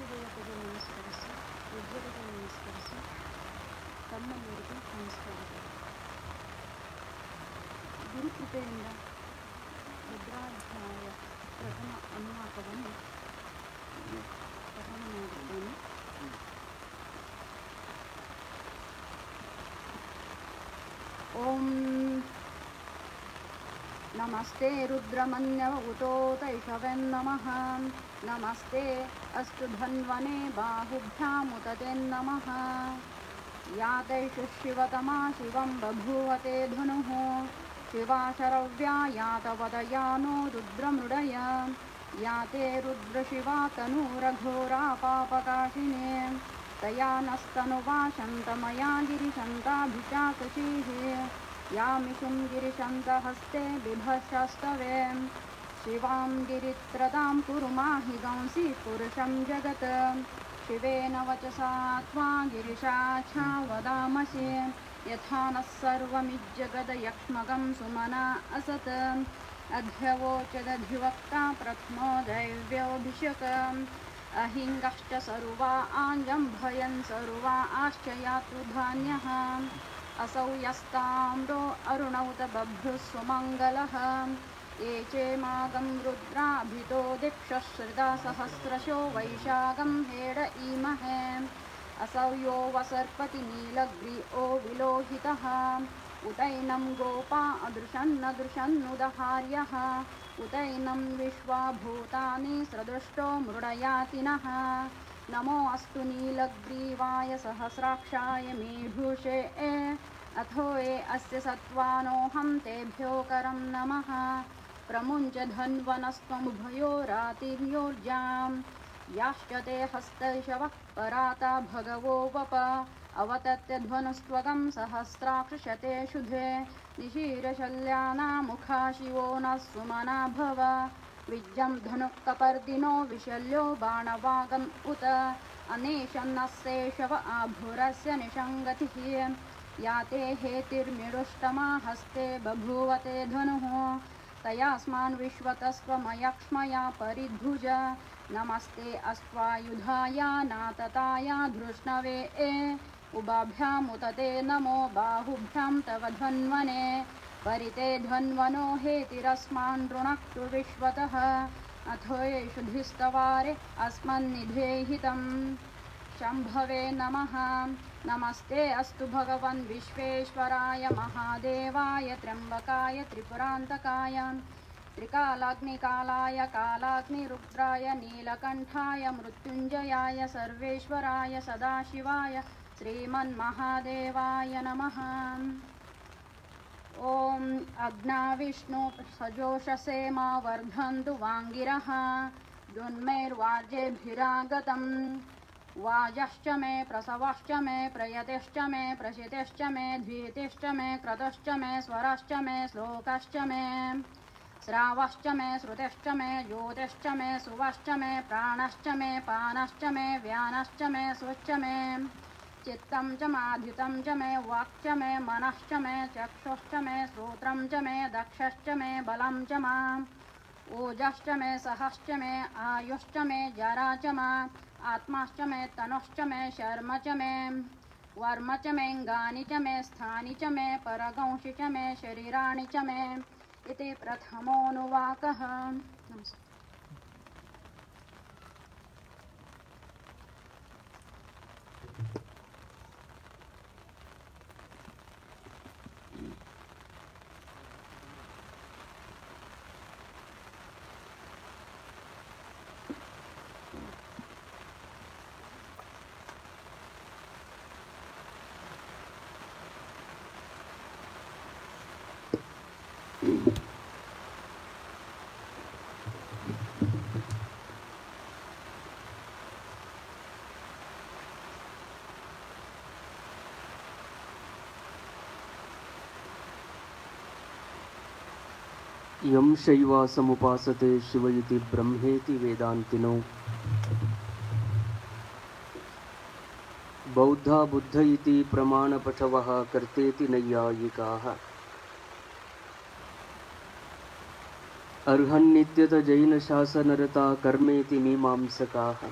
ದೇವತೆಗೆ ನಮಸ್ಕರಿಸಿ, ರುದ್ರರಿಗೆ ನಮಸ್ಕರಿಸಿ, ತಮ್ಮವರಿಗೆ ನಮಸ್ಕಾರಗಳು. ಗುರುಕೃಪೆಯಿಂದ ರುದ್ರಾಧ್ಯಾಯ ಪ್ರಥಮ ಅನುವಾಕವನ್ನು ಪಠಣ ಮಾಡಿದ್ದೇನೆ. ಓಂ ನಮಸ್ತೆ ರುದ್ರಮನ್ಯವಗುತೋತೈಷವೇ ನಮಃ. ನಮಸ್ತೆ ಅಸ್ತು ಧನ್ವನೆ ಬಾಹುಭ್ಯಾಮುತತೆ ನಮಃ. ಯಾತೈಷು ಶಿವತಮಾ ಶಿವಂ ಬಭೂವತೆ ಧನುಃ. ಶಿವಾ ಶರವ್ಯಾ ಯಾತವದಯಾನೋ ರುದ್ರಮೃಡಯ. ಯಾತೆ ರುದ್ರಶಿವಾ ತನೂರಘೋರಾ ಪಾಪಕಾಶಿನೇ. ತಯಾ ನಸ್ತನುವಾಶಂತಮಯಾ ಗಿರಿಶಂತಾಭಿಚಾಕಚೀಃ. ಯಾಮಿಷುಂ ಗಿರಿಶಂತಹಸ್ತೆ ಬಿಭಶಸ್ತವೆ. ಶಿವಾಂ ಗಿರಿತ್ರತಾಂ ಕುರು ಮಾಹಿ ಗಂಸಿ ಪುರುಷಂ ಜಗತ್. ಶಿವೇನ ವಚಸಾ ತ್ವಾ ಗಿರಿಶಾಚ್ಛಾ ವದಾಮಸಿ. ಯಥಾ ನಃ ಸರ್ವಮಿಜ್ಜಗದಯಕ್ಷ್ಮಗಂ ಸುಮನಾ ಅಸತ್. ಅಧ್ಯವೋಚದಧಿವಕ್ತಾ ಪ್ರಥಮೋ ದೈವ್ಯೋಭಿಷಕ್. ಅಹಿಂಗಶ್ಚ ಸರ್ವಾ ಆಂಜಂಭಯನ್ ಸರ್ವಾ ಆಶ್ಚಯಾತು ಧಾನ್ಯಃ. असौ यस्ताम्रो अरुणौत बभ्रुः सुमङ्गलः. ये चेमागं रुद्राभितो दिक्षश्रिता सहस्रशो वैशाखं हेड ईमहे. असौ यो वसर्पति नीलग्रीओ विलोहितः. उतैनं गोपा अदृशन्नदृशन्नुदहार्यः. उतैनं विश्वा भूतानि सदृष्टो मृडयातिनः. नमो अस्तु नीलग्रीवाय सहस्राक्षाय मेढुषे. अथो ये अस्य सत्त्वानोऽहं तेभ्यो करं नमः. प्रमुञ्च धन्वनस्त्वमुभयोरातिर्योर्जां. याश्च ते हस्तैषवः पराता भगवो वप. अवतत्य ध्वनुस्त्वगं सहस्राक्षशते शुधे. निशीरशल्यानामुखा शिवो नः सुमना भव. विज्जं धनुःकपर्दिनो विशल्यो बाणवागम् उत. अनेशन्नस्येषव आभुरस्य निषङ्गतिः. याते हेतिर्मिडुष्टमा हस्ते बभूवते धनुः. तयास्मान् विश्वतस्त्वमयक्ष्मया परिद्भुज. नमस्ते अस्त्वायुधाय नातताय धृष्णवे. उभाभ्यामुतते नमो बाहुभ्यां तव धन्वने. परिते धन्वनो हेतिरस्मान् ऋणक्तु विश्वतः. अथो येषु धिस्तवारे अस्मन्निधेहितं. शम्भवे नमः. नमस्ते अस्तु भगवन् विश्वेश्वराय महादेवाय त्र्यम्बकाय त्रिपुरान्तकाय. त्रिकालाग्निकालाय कालाग्निरुद्राय नीलकण्ठाय मृत्युञ्जयाय सर्वेश्वराय सदाशिवाय श्रीमन्महादेवाय नमः. ॐ अग्नाविष्णु सजोषसे मा वर्धन्तु वाङ्गिरः. दुन्मेर्वार्जेभिरागतं. वाजश्च मे प्रसवश्च मे प्रयतिश्च मे प्रशितिश्च मे धीतिश्च मे क्रतुश्च मे स्वरश्च मे श्लोकश्च मे श्रावश्च मे श्रुतिश्च मे ज्योतिश्च मे सुवश्च मे प्राणश्च मे पानश्च मे व्यानश्च मे सुश्च मे. चित्तं च माधितं च मे वाक् च मे मनश्च मे चक्षुश्च मे श्रोत्रं च मे दक्षश्च मे बलं च माम्. ओजश्च मे सहश्च मे आयुश्च मे जरा च मा. आत्माश्च मे तनुश्च मे शर्म च मे वर्म च मेऽङ्गानि च मे स्थानि च मे परगंषि च मे शरीराणि च मे. इति प्रथमोऽनुवाकः. नमस्ते. यं शैवासमुपासते शिव इति ब्रह्मेति वेदान्तिनो. बौद्धा बुद्ध इति प्रमाणपटवः कर्तेति नैयायिकाः. अर्हन्नित्यत जैनशासनरता कर्मेति मीमांसकाः.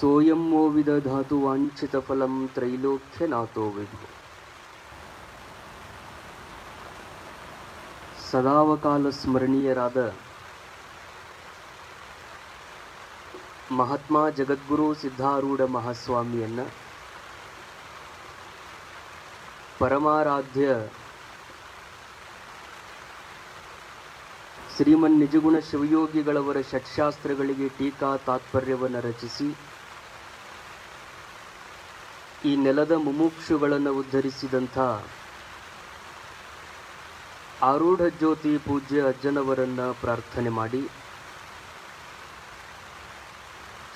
ಸೋಯಂ ವೋ ವಿದಧಾತು ವಾಂಛಿತ ಫಲಂ ತ್ರೈಲೋಕ್ಯನಾಥೋ ವಿಭು. ಸದಾವಕಾಲ ಸ್ಮರಣೀಯರಾದ ಮಹಾತ್ಮ ಜಗದ್ಗುರು ಸಿದ್ಧಾರೂಢ ಮಹಾಸ್ವಾಮಿಯನ್ನ, ಪರಮಾರಾಧ್ಯ ಶ್ರೀಮನ್ ನಿಜಗುಣ ಶಿವಯೋಗಿಗಳವರ ಷಟ್ಶಾಸ್ತ್ರಗಳಿಗೆ ಟೀಕಾ ತಾತ್ಪರ್ಯವನ್ನು ರಚಿಸಿ ಈ ನೆಲದ ಮುಮುಕ್ಷುಗಳನ್ನು ಉದ್ಧರಿಸಿದಂಥ ಆರೂಢ ಜ್ಯೋತಿ ಪೂಜ್ಯ ಅಜ್ಜನವರನ್ನು ಪ್ರಾರ್ಥನೆ ಮಾಡಿ,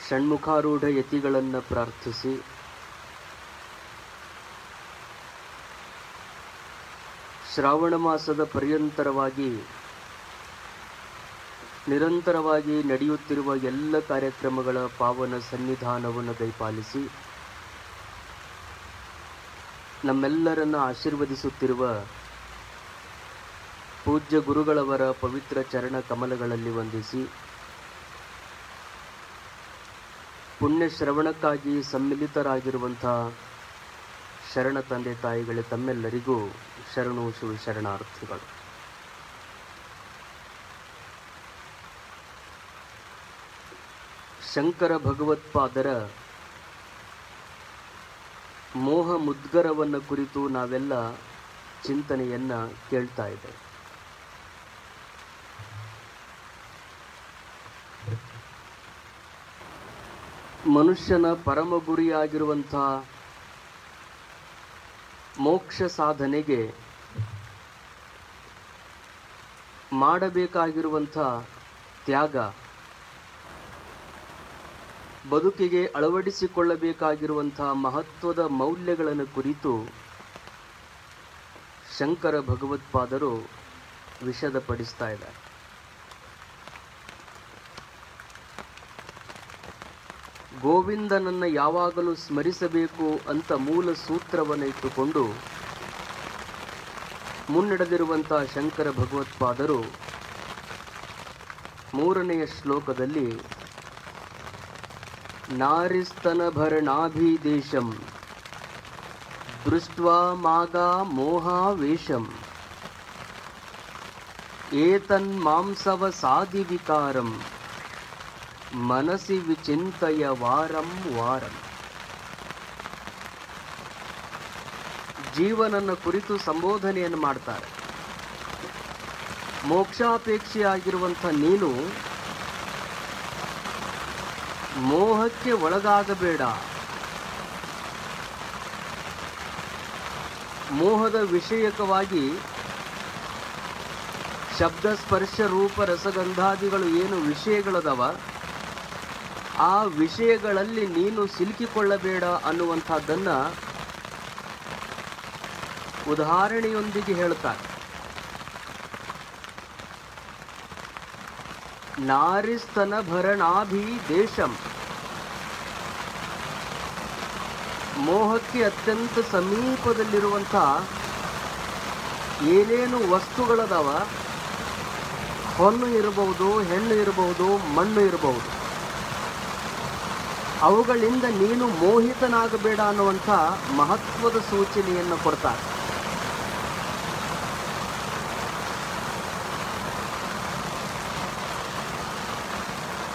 ಷಣ್ಮುಖಾರೂಢ ಯತಿಗಳನ್ನು ಪ್ರಾರ್ಥಿಸಿ, ಶ್ರಾವಣ ಮಾಸದ ಪರ್ಯಂತರವಾಗಿ ನಿರಂತರವಾಗಿ ನಡೆಯುತ್ತಿರುವ ಎಲ್ಲ ಕಾರ್ಯಕ್ರಮಗಳ ಪಾವನ ಸನ್ನಿಧಾನವನ್ನು ದಯಪಾಲಿಸಿ ನಮ್ಮೆಲ್ಲರನ್ನು ಆಶೀರ್ವದಿಸುತ್ತಿರುವ ಪೂಜ್ಯ ಗುರುಗಳವರ ಪವಿತ್ರ ಚರಣ ಕಮಲಗಳಲ್ಲಿ ವಂದಿಸಿ, ಪುಣ್ಯ ಶ್ರವಣಕ್ಕಾಗಿ ಸಮ್ಮಿಲಿತರಾಗಿರುವಂಥ ಶರಣ ತಂದೆ ತಾಯಿಗಳೇ ತಮ್ಮೆಲ್ಲರಿಗೂ ಶರಣು ಶಿವ ಶರಣಾರ್ಥಿಗಳು. ಶಂಕರ ಭಗವತ್ಪಾದರ ಮೋಹ ಮುದ್ಗರವನ್ನು ಕುರಿತು ನಾವೆಲ್ಲ ಚಿಂತನೆಯನ್ನು ಕೇಳ್ತಾ ಇದ್ದೇವೆ. ಮನುಷ್ಯನ ಪರಮ ಗುರಿಯಾಗಿರುವಂಥ ಮೋಕ್ಷ ಸಾಧನೆಗೆ ಮಾಡಬೇಕಾಗಿರುವಂಥ ತ್ಯಾಗ, ಬದುಕಿಗೆ ಅಳವಡಿಸಿಕೊಳ್ಳಬೇಕಾಗಿರುವಂಥ ಮಹತ್ವದ ಮೌಲ್ಯಗಳನ್ನು ಕುರಿತು ಶಂಕರ ಭಗವತ್ಪಾದರು ವಿಷದಪಡಿಸ್ತಾ ಇದ್ದಾರೆ. ಗೋವಿಂದನನ್ನು ಯಾವಾಗಲೂ ಸ್ಮರಿಸಬೇಕು ಅಂತ ಮೂಲ ಸೂತ್ರವನ್ನು ಇಟ್ಟುಕೊಂಡು ಮುನ್ನಡೆದಿರುವಂಥ ಶಂಕರ ಭಗವತ್ಪಾದರು 3ನೇ ಶ್ಲೋಕದಲ್ಲಿ ನಾರಿಸ್ತನಭರಣಾಭಿದೇಶಂ ದೃಷ್ಟ್ವಾ ಮಾಗಾ ಮೋಹಾವೇಶಂ ಏತನ್ಮಾಂಸವಸಾದಿ ವಿಕಾರಂ ಮನಸಿ ವಿಚಿಂತಯ ವಾರಂ ವಾರಂ. ಜೀವನನ ಕುರಿತು ಸಂಬೋಧನೆಯನ್ನು ಮಾಡ್ತಾರೆ. ಮೋಕ್ಷಾಪೇಕ್ಷೆಯಾಗಿರುವಂಥ ನೀನು ಮೋಹಕ್ಕೆ ಒಳಗಾಗಬೇಡ. ಮೋಹದ ವಿಷಯಕವಾಗಿ ಶಬ್ದ ಸ್ಪರ್ಶ ರೂಪ ರಸಗಂಧಾದಿಗಳು ಏನು ವಿಷಯಗಳದವ, ಆ ವಿಷಯಗಳಲ್ಲಿ ನೀನು ಸಿಲುಕಿಕೊಳ್ಳಬೇಡ ಅನ್ನುವಂಥದ್ದನ್ನು ಉದಾಹರಣೆಯೊಂದಿಗೆ ಹೇಳ್ತಾರೆ. ನಾರಿಸ್ತನಭರಣಾಭಿದೇಶಂ, ಮೋಹಕ್ಕೆ ಅತ್ಯಂತ ಸಮೀಪದಲ್ಲಿರುವಂಥ ಏನೇನು ವಸ್ತುಗಳದವ, ಹೊನ್ನು ಇರಬಹುದು, ಹೆಣ್ಣು ಇರಬಹುದು, ಮಣ್ಣು ಇರಬಹುದು, ಅವುಗಳಿಂದ ನೀನು ಮೋಹಿತನಾಗಬೇಡ ಅನ್ನುವಂಥ ಮಹತ್ವದ ಸೂಚನೆಯನ್ನು ಕೊಡ್ತಾರೆ.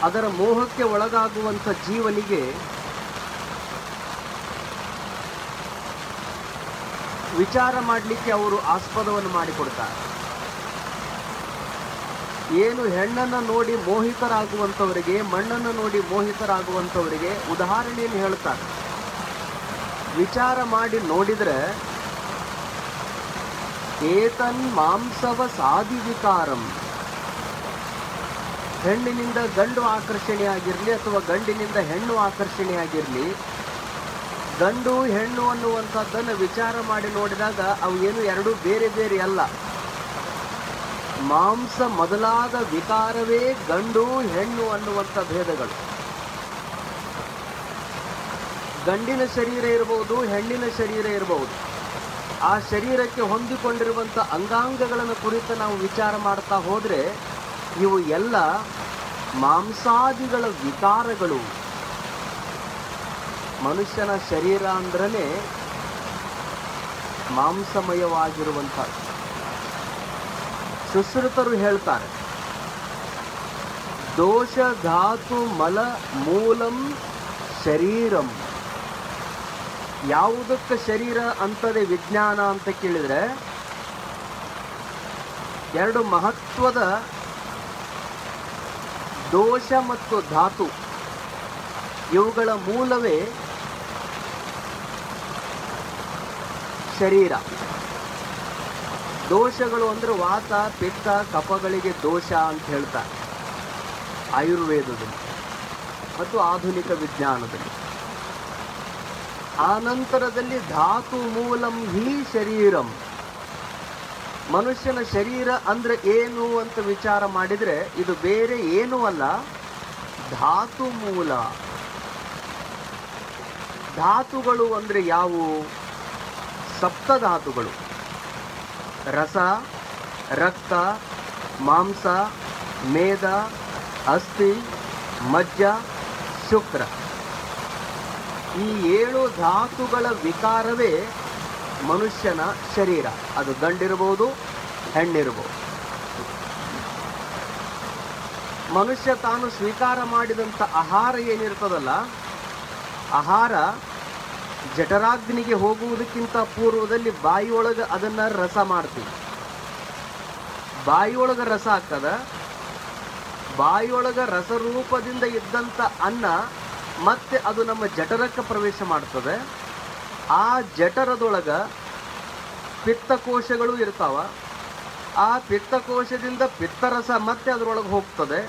ಅದರ ಮೋಹಕ್ಕೆ ಒಳಗಾಗುವಂಥ ಜೀವನಿಗೆ ವಿಚಾರ ಮಾಡಲಿಕ್ಕೆ ಅವರು ಆಸ್ಪದವನ್ನು ಮಾಡಿಕೊಡ್ತಾರೆ. ಏನು ಹೆಣ್ಣನ್ನು ನೋಡಿ ಮೋಹಿತರಾಗುವಂಥವರಿಗೆ, ಮಣ್ಣನ್ನು ನೋಡಿ ಮೋಹಿತರಾಗುವಂಥವರಿಗೆ ಉದಾಹರಣೆಯನ್ನು ಹೇಳ್ತಾರೆ. ವಿಚಾರ ಮಾಡಿ ನೋಡಿದರೆ ಏತನ್ ಮಾಂಸವ ಸಾದಿ ವಿಕಾರಂ, ಹೆಣ್ಣಿನಿಂದ ಗಂಡು ಆಕರ್ಷಣೆಯಾಗಿರಲಿ ಅಥವಾ ಗಂಡಿನಿಂದ ಹೆಣ್ಣು ಆಕರ್ಷಣೆಯಾಗಿರಲಿ, ಗಂಡು ಹೆಣ್ಣು ಅನ್ನುವಂಥದ್ದನ್ನು ವಿಚಾರ ಮಾಡಿ ನೋಡಿದಾಗ ಅವು ಏನು ಎರಡೂ ಬೇರೆ ಬೇರೆ ಅಲ್ಲ. ಮಾಂಸ ಮೊದಲಾದ ವಿಕಾರವೇ ಗಂಡು ಹೆಣ್ಣು ಅನ್ನುವಂಥ ಭೇದಗಳು. ಗಂಡಿನ ಶರೀರ ಇರಬಹುದು, ಹೆಣ್ಣಿನ ಶರೀರ ಇರಬಹುದು. ಆ ಶರೀರಕ್ಕೆ ಹೊಂದಿಕೊಂಡಿರುವಂಥ ಅಂಗಾಂಗಗಳನ್ನು ಕುರಿತು ನಾವು ವಿಚಾರ ಮಾಡ್ತಾ ಹೋದರೆ ಇವು ಎಲ್ಲ ಮಾಂಸಾದಿಗಳ ವಿಕಾರಗಳು. ಮನುಷ್ಯನ ಶರೀರ ಅಂದ್ರೇ ಮಾಂಸಮಯವಾಗಿರುವಂಥ. ಸುಶ್ರುತರು ಹೇಳ್ತಾರೆ, ದೋಷ ಧಾತು ಮಲ ಮೂಲಂ ಶರೀರಂ. ಯಾವುದಕ್ಕೆ ಶರೀರ ಅಂತದೆ ವಿಜ್ಞಾನ ಅಂತ ಕೇಳಿದರೆ, ಎರಡು ಮಹತ್ವದ ದೋಷ ಮತ್ತು ಧಾತು ಇವುಗಳ ಮೂಲವೇ ಶರೀರ. ದೋಷಗಳು ಅಂದರೆ ವಾತ ಪಿತ್ತ ಕಫಗಳಿಗೆ ದೋಷ ಅಂತ ಹೇಳ್ತಾರೆ ಆಯುರ್ವೇದದಲ್ಲಿ ಮತ್ತು ಆಧುನಿಕ ವಿಜ್ಞಾನದಲ್ಲಿ. ಆನಂತರದಲ್ಲಿ ಧಾತು ಮೂಲಂ ಹಿ ಶರೀರಂ. ಮನುಷ್ಯನ ಶರೀರ ಅಂದ್ರೆ ಏನು ಅಂತ ವಿಚಾರ ಮಾಡಿದರೆ ಇದು ಬೇರೆ ಏನೂ ಅಲ್ಲ, ಧಾತು ಮೂಲ. ಧಾತುಗಳು ಅಂದರೆ ಯಾವುವು? ಸಪ್ತಧಾತುಗಳು: ರಸ, ರಕ್ತ, ಮಾಂಸ, ಮೇದ, ಅಸ್ಥಿ, ಮಜ್ಜ, ಶುಕ್ರ. ಈ 7 ಧಾತುಗಳ ವಿಕಾರವೇ ಮನುಷ್ಯನ ಶರೀರ. ಅದು ಗಂಡಿರಬಹುದು, ಹೆಣ್ಣಿರಬಹುದು. ಮನುಷ್ಯ ತಾನು ಸ್ವೀಕಾರ ಮಾಡಿದಂಥ ಆಹಾರ ಏನಿರ್ತದಲ್ಲ, ಆಹಾರ ಜಠರಾಗ್ನಿಗೆ ಹೋಗುವುದಕ್ಕಿಂತ ಪೂರ್ವದಲ್ಲಿ ಬಾಯಿಯೊಳಗೆ ಅದನ್ನು ರಸ ಮಾಡ್ತೀವಿ. ಬಾಯಿಯೊಳಗೆ ರಸ ಆಗ್ತದ. ಬಾಯಿಯೊಳಗೆ ರಸರೂಪದಿಂದ ಇದ್ದಂಥ ಅನ್ನ ಮತ್ತೆ ಅದು ನಮ್ಮ ಜಠರಕ್ಕೆ ಪ್ರವೇಶ ಮಾಡ್ತದೆ. ಆ ಜಠರದೊಳಗೆ ಪಿತ್ತಕೋಶಗಳು ಇರ್ತಾವ. ಆ ಪಿತ್ತಕೋಶದಿಂದ ಪಿತ್ತರಸ ಮತ್ತೆ ಅದರೊಳಗೆ ಹೋಗ್ತದೆ.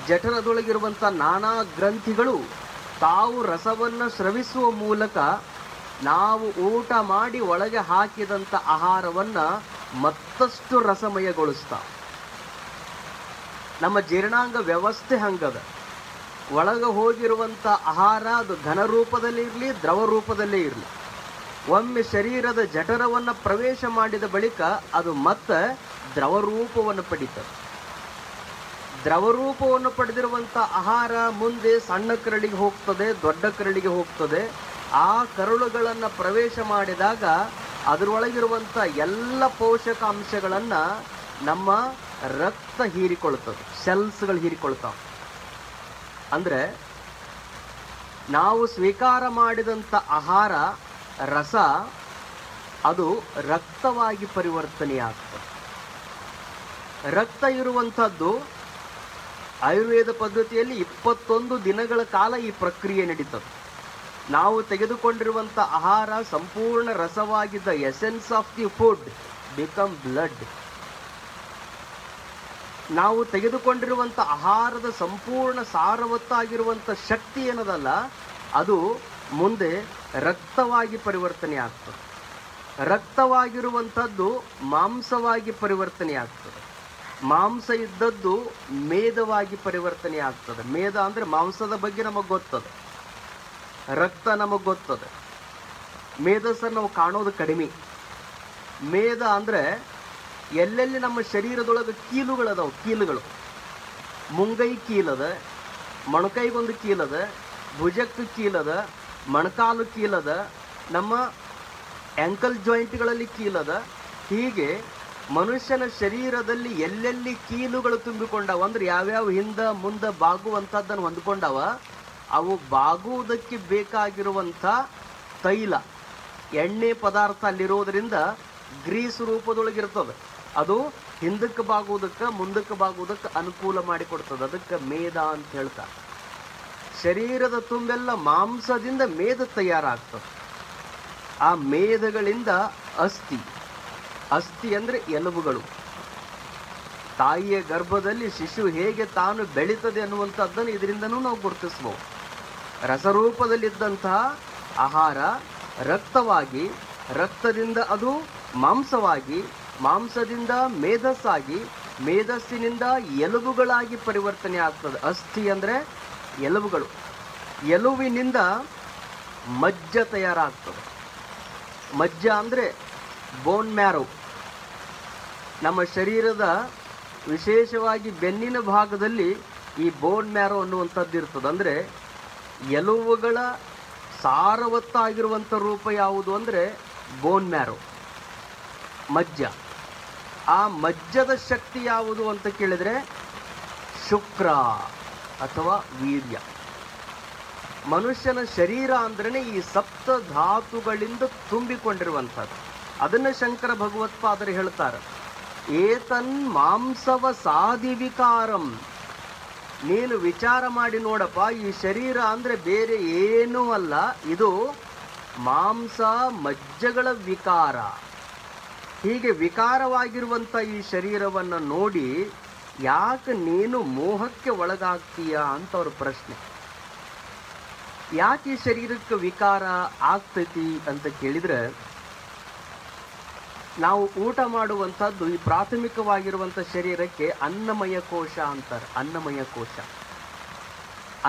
ಜಠರದೊಳಗಿರುವಂಥ ನಾನಾ ಗ್ರಂಥಿಗಳು ತಾವು ರಸವನ್ನು ಸ್ರವಿಸುವ ಮೂಲಕ ನಾವು ಊಟ ಮಾಡಿ ಒಳಗೆ ಹಾಕಿದಂಥ ಆಹಾರವನ್ನು ಮತ್ತಷ್ಟು ರಸಮಯಗೊಳಿಸ್ತಾವೆ. ನಮ್ಮ ಜೀರ್ಣಾಂಗ ವ್ಯವಸ್ಥೆ ಹಂಗದ. ಒಳಗೆ ಹೋಗಿರುವಂಥ ಆಹಾರ ಅದು ಘನ ರೂಪದಲ್ಲಿ ಇರಲಿ, ದ್ರವ ರೂಪದಲ್ಲೇ ಇರಲಿ, ಒಮ್ಮೆ ಶರೀರದ ಜಠರವನ್ನು ಪ್ರವೇಶ ಮಾಡಿದ ಬಳಿಕ ಅದು ಮತ್ತೆ ದ್ರವ ರೂಪವನ್ನು ಪಡೀತದೆ. ದ್ರವ ರೂಪವನ್ನು ಪಡೆದಿರುವಂಥ ಆಹಾರ ಮುಂದೆ ಸಣ್ಣ ಕರಳಿಗೆ ಹೋಗ್ತದೆ, ದೊಡ್ಡ ಕರಳಿಗೆ ಹೋಗ್ತದೆ. ಆ ಕರುಳುಗಳನ್ನು ಪ್ರವೇಶ ಮಾಡಿದಾಗ ಅದರೊಳಗಿರುವಂಥ ಎಲ್ಲ ಪೋಷಕಾಂಶಗಳನ್ನು ನಮ್ಮ ರಕ್ತ ಹೀರಿಕೊಳ್ತದೆ, ಸೆಲ್ಸ್ಗಳು ಹೀರಿಕೊಳ್ತಾವೆ. ಅಂದರೆ ನಾವು ಸ್ವೀಕಾರ ಮಾಡಿದಂಥ ಆಹಾರ ರಸ ಅದು ರಕ್ತವಾಗಿ ಪರಿವರ್ತನೆಯಾಗ್ತದೆ. ರಕ್ತ ಇರುವಂಥದ್ದು ಆಯುರ್ವೇದ ಪದ್ಧತಿಯಲ್ಲಿ 21 ದಿನಗಳ ಕಾಲ ಈ ಪ್ರಕ್ರಿಯೆ ನಡೀತದೆ. ನಾವು ತೆಗೆದುಕೊಂಡಿರುವಂಥ ಆಹಾರ ಸಂಪೂರ್ಣ ರಸವಾಗಿದ್ದ essence of the food become blood. ನಾವು ತೆಗೆದುಕೊಂಡಿರುವಂಥ ಆಹಾರದ ಸಂಪೂರ್ಣ ಸಾರವತ್ತಾಗಿರುವಂಥ ಶಕ್ತಿ ಏನದಲ್ಲ, ಅದು ಮುಂದೆ ರಕ್ತವಾಗಿ ಪರಿವರ್ತನೆ ಆಗ್ತದೆ. ರಕ್ತವಾಗಿರುವಂಥದ್ದು ಮಾಂಸವಾಗಿ ಪರಿವರ್ತನೆ ಆಗ್ತದೆ. ಮಾಂಸ ಇದ್ದದ್ದು ಮೇದವಾಗಿ ಪರಿವರ್ತನೆ ಆಗ್ತದೆ. ಮೇದ ಅಂದರೆ ಮಾಂಸದ ಬಗ್ಗೆ ನಮಗೆ ಗೊತ್ತದೆ, ರಕ್ತ ನಮಗೆ ಗೊತ್ತದೆ. ಮೇಧಸ್ಸನ್ನು ನಾವು ಕಾಣೋದು ಕಡಿಮೆ. ಮೇದ ಅಂದರೆ ಎಲ್ಲೆಲ್ಲಿ ನಮ್ಮ ಶರೀರದೊಳಗೆ ಕೀಲುಗಳದಾವು, ಕೀಲುಗಳು. ಮುಂಗೈ ಕೀಲದ, ಮೊಣಕೈಗೊಂದು ಕೀಲದ, ಭುಜಕ್ಕೆ ಕೀಲದ, ಮೊಣಕಾಲು ಕೀಲದ, ನಮ್ಮ ಆ್ಯಂಕಲ್ ಜಾಯಿಂಟ್ಗಳಲ್ಲಿ ಕೀಲದ. ಹೀಗೆ ಮನುಷ್ಯನ ಶರೀರದಲ್ಲಿ ಎಲ್ಲೆಲ್ಲಿ ಕೀಲುಗಳು ತುಂಬಿಕೊಂಡವ ಅಂದ್ರೆ ಯಾವ್ಯಾವ ಹಿಂದೆ ಮುಂದೆ ಬಾಗುವಂಥದ್ದನ್ನು ಹೊಂದ್ಕೊಂಡವ, ಅವು ಬಾಗುವುದಕ್ಕೆ ಬೇಕಾಗಿರುವಂಥ ತೈಲ, ಎಣ್ಣೆ ಪದಾರ್ಥ ಅಲ್ಲಿರೋದ್ರಿಂದ ಗ್ರೀಸ್ ರೂಪದೊಳಗಿರ್ತದೆ. ಅದು ಹಿಂದಕ್ಕೆ ಬಾಗುವುದಕ್ಕೆ ಮುಂದಕ್ಕೆ ಬಾಗುವುದಕ್ಕೆ ಅನುಕೂಲ ಮಾಡಿಕೊಡ್ತದೆ. ಅದಕ್ಕೆ ಮೇದ ಅಂತ ಹೇಳ್ತಾರೆ. ಶರೀರದ ತುಂಬೆಲ್ಲ ಮಾಂಸದಿಂದ ಮೇದ ತಯಾರಾಗ್ತದೆ. ಆ ಮೇದಗಳಿಂದ ಅಸ್ಥಿ. ಅಸ್ಥಿ ಅಂದರೆ ಎಲುಬುಗಳು. ತಾಯಿಯ ಗರ್ಭದಲ್ಲಿ ಶಿಶು ಹೇಗೆ ತಾನು ಬೆಳೀತದೆ ಅನ್ನುವಂಥದ್ದನ್ನು ಇದರಿಂದನೂ ನಾವು ಗುರುತಿಸ್ಬೋದು. ರಸರೂಪದಲ್ಲಿದ್ದಂತಹ ಆಹಾರ ರಕ್ತವಾಗಿ, ರಕ್ತದಿಂದ ಅದು ಮಾಂಸವಾಗಿ, ಮಾಂಸದಿಂದ ಮೇಧಸ್ಸಾಗಿ, ಮೇಧಸ್ಸಿನಿಂದ ಎಲುಬುಗಳಾಗಿ ಪರಿವರ್ತನೆ ಆಗ್ತದೆ. ಅಸ್ಥಿ ಅಂದರೆ ಎಲುಬುಗಳು. ಎಲುವಿನಿಂದ ಮಜ್ಜ ತಯಾರಾಗ್ತದೆ. ಮಜ್ಜ ಅಂದರೆ ಬೋನ್ ಮ್ಯಾರೋ. ನಮ್ಮ ಶರೀರದ ವಿಶೇಷವಾಗಿ ಬೆನ್ನಿನ ಭಾಗದಲ್ಲಿ ಈ ಬೋನ್ ಮ್ಯಾರೋ ಅನ್ನುವಂಥದ್ದು ಇರ್ತದೆ. ಅಂದರೆ ಎಲುವುಗಳ ಸಾರವತ್ತಾಗಿರುವಂಥ ರೂಪ ಯಾವುದು ಅಂದರೆ ಬೋನ್ ಮ್ಯಾರೋ, ಮಜ್ಜ. ಆ ಮಜ್ಜದ ಶಕ್ತಿ ಯಾವುದು ಅಂತ ಕೇಳಿದರೆ ಶುಕ್ರ ಅಥವಾ ವೀರ್ಯ. ಮನುಷ್ಯನ ಶರೀರ ಅಂದ್ರೇ ಈ ಸಪ್ತ ಧಾತುಗಳಿಂದ ತುಂಬಿಕೊಂಡಿರುವಂಥದ್ದು. ಅದನ್ನು ಶಂಕರ ಭಗವತ್ಪಾದರು ಹೇಳ್ತಾರೆ, ಏತನ್ ಮಾಂಸವ ಸಾಧಿ ವಿಕಾರಂ. ನೀನು ವಿಚಾರ ಮಾಡಿ ನೋಡಪ್ಪ, ಈ ಶರೀರ ಅಂದರೆ ಬೇರೆ ಏನೂ ಅಲ್ಲ, ಇದು ಮಾಂಸ ಮಜ್ಜಗಳ ವಿಕಾರ. ಹೀಗೆ ವಿಕಾರವಾಗಿರುವಂಥ ಈ ಶರೀರವನ್ನು ನೋಡಿ ಯಾಕೆ ನೀನು ಮೋಹಕ್ಕೆ ಒಳಗಾಗ್ತೀಯ ಅಂತ ಅವ್ರ ಪ್ರಶ್ನೆ. ಯಾಕೆ ಈ ಶರೀರಕ್ಕೆ ವಿಕಾರ ಆಗ್ತೈತಿ ಅಂತ ಕೇಳಿದರೆ, ನಾವು ಊಟ ಮಾಡುವಂಥದ್ದು ಈ ಪ್ರಾಥಮಿಕವಾಗಿರುವಂಥ ಶರೀರಕ್ಕೆ ಅನ್ನಮಯ ಕೋಶ ಅಂತಾರೆ. ಅನ್ನಮಯ ಕೋಶ,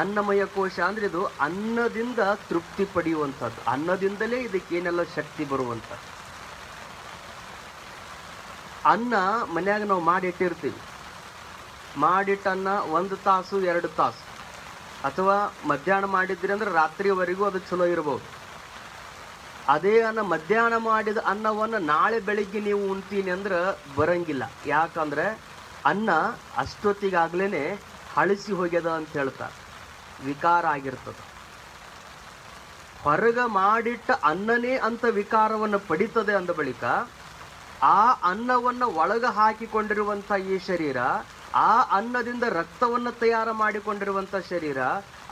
ಅನ್ನಮಯ ಕೋಶ ಅಂದರೆ ಇದು ಅನ್ನದಿಂದ ತೃಪ್ತಿ ಪಡೆಯುವಂಥದ್ದು. ಅನ್ನದಿಂದಲೇ ಇದಕ್ಕೇನೆಲ್ಲ ಶಕ್ತಿ ಬರುವಂಥದ್ದು. ಅನ್ನ ಮನ್ಯಾಗ ನಾವು ಮಾಡಿಟ್ಟಿರ್ತೀವಿ. ಮಾಡಿಟ್ಟನ್ನ 1 ತಾಸು 2 ತಾಸು ಅಥವಾ ಮಧ್ಯಾಹ್ನ ಮಾಡಿದ್ರಿ ಅಂದ್ರೆ ರಾತ್ರಿವರೆಗೂ ಅದು ಚಲೋ ಇರ್ಬೋದು. ಅದೇ ಮಧ್ಯಾಹ್ನ ಮಾಡಿದ ಅನ್ನವನ್ನು ನಾಳೆ ಬೆಳಿಗ್ಗೆ ನೀವು ಉಣ್ತೀನಿ ಅಂದ್ರೆ ಬರಂಗಿಲ್ಲ. ಯಾಕಂದ್ರೆ ಅನ್ನ ಅಷ್ಟೊತ್ತಿಗಾಗ್ಲೇ ಹಳಿಸಿ ಹೋಗ್ಯದ ಅಂತ ಹೇಳ್ತಾರೆ, ವಿಕಾರ ಆಗಿರ್ತದೆ. ಹೊರಗ ಮಾಡಿಟ್ಟ ಅನ್ನನೇ ಅಂತ ವಿಕಾರವನ್ನು ಪಡಿತದೆ ಅಂದ ಬಳಿಕ ಆ ಅನ್ನವನ್ನು ಒಳಗೆ ಹಾಕಿಕೊಂಡಿರುವಂಥ ಈ ಶರೀರ, ಆ ಅನ್ನದಿಂದ ರಕ್ತವನ್ನು ತಯಾರು ಮಾಡಿಕೊಂಡಿರುವಂಥ ಶರೀರ,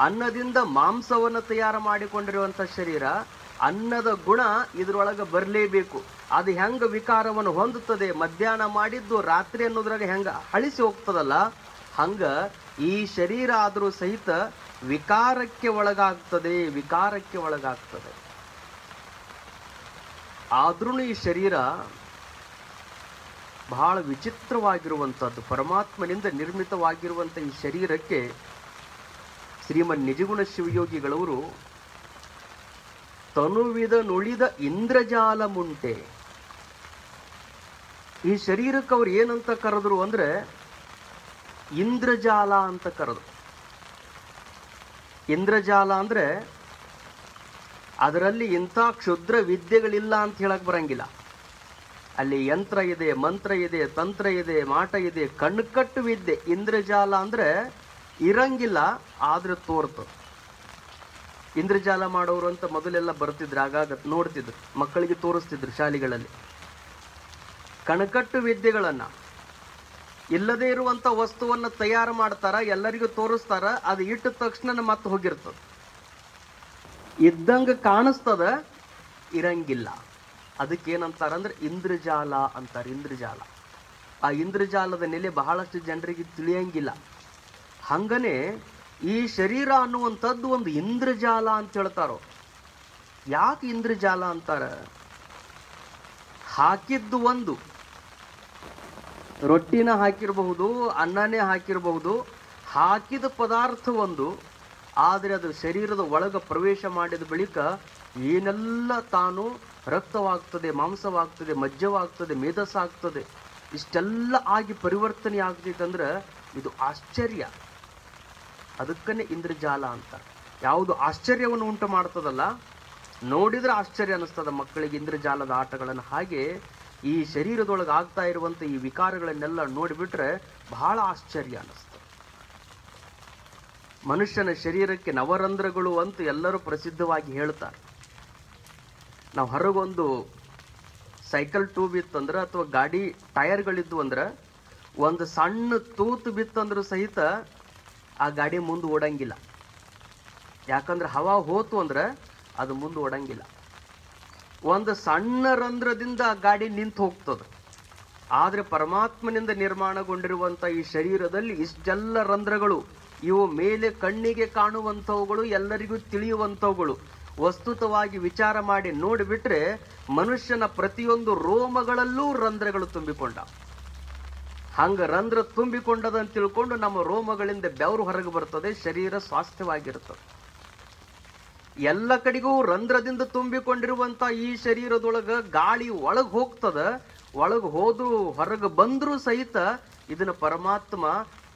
ಅನ್ನದಿಂದ ಮಾಂಸವನ್ನು ತಯಾರು ಮಾಡಿಕೊಂಡಿರುವಂಥ ಶರೀರ, ಅನ್ನದ ಗುಣ ಇದರೊಳಗೆ ಬರಲೇಬೇಕು. ಅದು ಹೆಂಗೆ ವಿಕಾರವನ್ನು ಹೊಂದುತ್ತದೆ, ಮಧ್ಯಾಹ್ನ ಮಾಡಿದ್ದು ರಾತ್ರಿ ಅನ್ನೋದ್ರಾಗ ಹೆಂಗೆ ಅಳಿಸಿ ಹೋಗ್ತದಲ್ಲ, ಹಂಗೆ ಈ ಶರೀರ ಆದರೂ ಸಹಿತ ವಿಕಾರಕ್ಕೆ ಒಳಗಾಗ್ತದೆ, ವಿಕಾರಕ್ಕೆ ಒಳಗಾಗ್ತದೆ. ಆದ್ರೂ ಈ ಶರೀರ ಬಹಳ ವಿಚಿತ್ರವಾಗಿರುವಂಥದ್ದು. ಪರಮಾತ್ಮನಿಂದ ನಿರ್ಮಿತವಾಗಿರುವಂಥ ಈ ಶರೀರಕ್ಕೆ ಶ್ರೀಮನ್ ನಿಜಗುಣ ಶಿವಯೋಗಿಗಳವರು ತನುವಿದ ನುಳಿದ ಇಂದ್ರಜಾಲ ಮುಂಟೆ. ಈ ಶರೀರಕ್ಕೆ ಅವ್ರು ಏನಂತ ಕರೆದ್ರು ಅಂದ್ರೆ ಇಂದ್ರಜಾಲ ಅಂತ ಕರೆದ್ರು. ಇಂದ್ರಜಾಲ ಅಂದ್ರೆ ಅದರಲ್ಲಿ ಇಂಥ ಕ್ಷುದ್ರ ವಿದ್ಯೆಗಳಿಲ್ಲ ಅಂತ ಹೇಳಕ್ ಬರಂಗಿಲ್ಲ. ಅಲ್ಲಿ ಯಂತ್ರ ಇದೆ, ಮಂತ್ರ ಇದೆ, ತಂತ್ರ ಇದೆ, ಮಾಟ ಇದೆ, ಕಣ್ಣುಕಟ್ಟು ವಿದ್ಯೆ. ಇಂದ್ರಜಾಲ ಅಂದ್ರೆ ಇರಂಗಿಲ್ಲ, ಆದ್ರೆ ತೋರ್ತದೆ. ಇಂದ್ರಜಾಲ ಮಾಡೋರು ಅಂತ ಮೊದಲೆಲ್ಲ ಬರ್ತಿದ್ರು, ಆಗಾಗ ನೋಡ್ತಿದ್ರು, ಮಕ್ಕಳಿಗೆ ತೋರಿಸ್ತಿದ್ರು ಶಾಲೆಗಳಲ್ಲಿ. ಕಣಕಟ್ಟು ವಿದ್ಯೆಗಳನ್ನ, ಇಲ್ಲದೇ ಇರುವಂತ ವಸ್ತುವನ್ನ ತಯಾರು ಮಾಡ್ತಾರ, ಎಲ್ಲರಿಗೂ ತೋರಿಸ್ತಾರ, ಅದು ಇಟ್ಟ ತಕ್ಷಣ ಮತ್ತೆ ಹೋಗಿರ್ತದ. ಇದ್ದಂಗ ಕಾಣಿಸ್ತದ, ಇರಂಗಿಲ್ಲ. ಅದಕ್ಕೇನಂತಾರ ಅಂದ್ರೆ ಇಂದ್ರಜಾಲ ಅಂತಾರೆ. ಇಂದ್ರಜಾಲ. ಆ ಇಂದ್ರಜಾಲದ ನೆಲೆ ಬಹಳಷ್ಟು ಜನರಿಗೆ ತಿಳಿಯಂಗಿಲ್ಲ. ಹಂಗನೆ ಈ ಶರೀರ ಅನ್ನುವಂಥದ್ದು ಒಂದು ಇಂದ್ರಜಾಲ ಅಂತ ಹೇಳ್ತಾರೋ. ಯಾಕೆ ಇಂದ್ರಜಾಲ ಅಂತಾರ? ಹಾಕಿದ್ದು ಒಂದು, ರೊಟ್ಟಿನ ಹಾಕಿರಬಹುದು, ಅನ್ನನೇ ಹಾಕಿರಬಹುದು, ಹಾಕಿದ ಪದಾರ್ಥ ಒಂದು, ಆದರೆ ಅದು ಶರೀರದ ಒಳಗ ಪ್ರವೇಶ ಮಾಡಿದ ಬಳಿಕ ಏನೆಲ್ಲ ತಾನು ರಕ್ತವಾಗ್ತದೆ, ಮಾಂಸವಾಗ್ತದೆ, ಮಜ್ಜವಾಗ್ತದೆ, ಮೇಧಸ್ಸಾಗ್ತದೆ, ಇಷ್ಟೆಲ್ಲ ಆಗಿ ಪರಿವರ್ತನೆ ಆಗ್ತೈತೆ ಅಂದ್ರೆ ಇದು ಆಶ್ಚರ್ಯ. ಅದಕ್ಕನ್ನೇ ಇಂದ್ರಜಾಲ ಅಂತ. ಯಾವುದು ಆಶ್ಚರ್ಯವನ್ನು ಉಂಟು ಮಾಡ್ತದಲ್ಲ, ನೋಡಿದ್ರೆ ಆಶ್ಚರ್ಯ ಅನಿಸ್ತದ ಮಕ್ಕಳಿಗೆ ಇಂದ್ರಜಾಲದ ಆಟಗಳನ್ನು. ಹಾಗೆ ಈ ಶರೀರದೊಳಗೆ ಆಗ್ತಾ ಇರುವಂಥ ಈ ವಿಕಾರಗಳನ್ನೆಲ್ಲ ನೋಡಿಬಿಟ್ರೆ ಬಹಳ ಆಶ್ಚರ್ಯ ಅನಿಸ್ತದೆ. ಮನುಷ್ಯನ ಶರೀರಕ್ಕೆ ನವರಂಧ್ರಗಳು ಅಂತ ಎಲ್ಲರೂ ಪ್ರಸಿದ್ಧವಾಗಿ ಹೇಳ್ತಾರೆ. ನಾವು ಹೊರಗೊಂದು ಸೈಕಲ್ ಟ್ಯೂಬ್ ಇತ್ತಂದ್ರೆ ಅಥವಾ ಗಾಡಿ ಟೈರ್ಗಳಿದ್ವು ಅಂದ್ರೆ ಒಂದು ಸಣ್ಣ ತೂತು ಬಿತ್ತಂದ್ರೂ ಸಹಿತ ಆ ಗಾಡಿ ಮುಂದೆ ಓಡಂಗಿಲ್ಲ. ಯಾಕಂದ್ರೆ ಹವಾ ಹೋತು ಅಂದ್ರೆ ಅದು ಮುಂದೆ ಓಡಂಗಿಲ್ಲ. ಒಂದು ಸಣ್ಣ ರಂಧ್ರದಿಂದ ಆ ಗಾಡಿ ನಿಂತು ಹೋಗ್ತದೆ. ಆದರೆ ಪರಮಾತ್ಮನಿಂದ ನಿರ್ಮಾಣಗೊಂಡಿರುವಂಥ ಈ ಶರೀರದಲ್ಲಿ ಇಷ್ಟೆಲ್ಲ ರಂಧ್ರಗಳು, ಇವು ಮೇಲೆ ಕಣ್ಣಿಗೆ ಕಾಣುವಂಥವುಗಳು, ಎಲ್ಲರಿಗೂ ತಿಳಿಯುವಂಥವುಗಳು. ವಸ್ತುತವಾಗಿ ವಿಚಾರ ಮಾಡಿ ನೋಡಿಬಿಟ್ರೆ ಮನುಷ್ಯನ ಪ್ರತಿಯೊಂದು ರೋಮಗಳಲ್ಲೂ ರಂಧ್ರಗಳು ತುಂಬಿಕೊಂಡ. ಹಂಗ ರಂಧ್ರ ತುಂಬಿಕೊಂಡದಂತ ತಿಳ್ಕೊಂಡು ನಮ್ಮ ರೋಮಗಳಿಂದ ಬೆವರು ಹೊರಗೆ ಬರ್ತದೆ, ಶರೀರ ಸ್ವಾಸ್ಥ್ಯವಾಗಿರ್ತದೆ. ಎಲ್ಲ ಕಡೆಗೂ ರಂಧ್ರದಿಂದ ತುಂಬಿಕೊಂಡಿರುವಂತ ಈ ಶರೀರದೊಳಗ ಗಾಳಿ ಒಳಗೆ ಹೋಗ್ತದ, ಒಳಗೆ ಹೋದ್ರು ಹೊರಗೆ ಬಂದ್ರೂ ಸಹಿತ ಇದನ್ನ ಪರಮಾತ್ಮ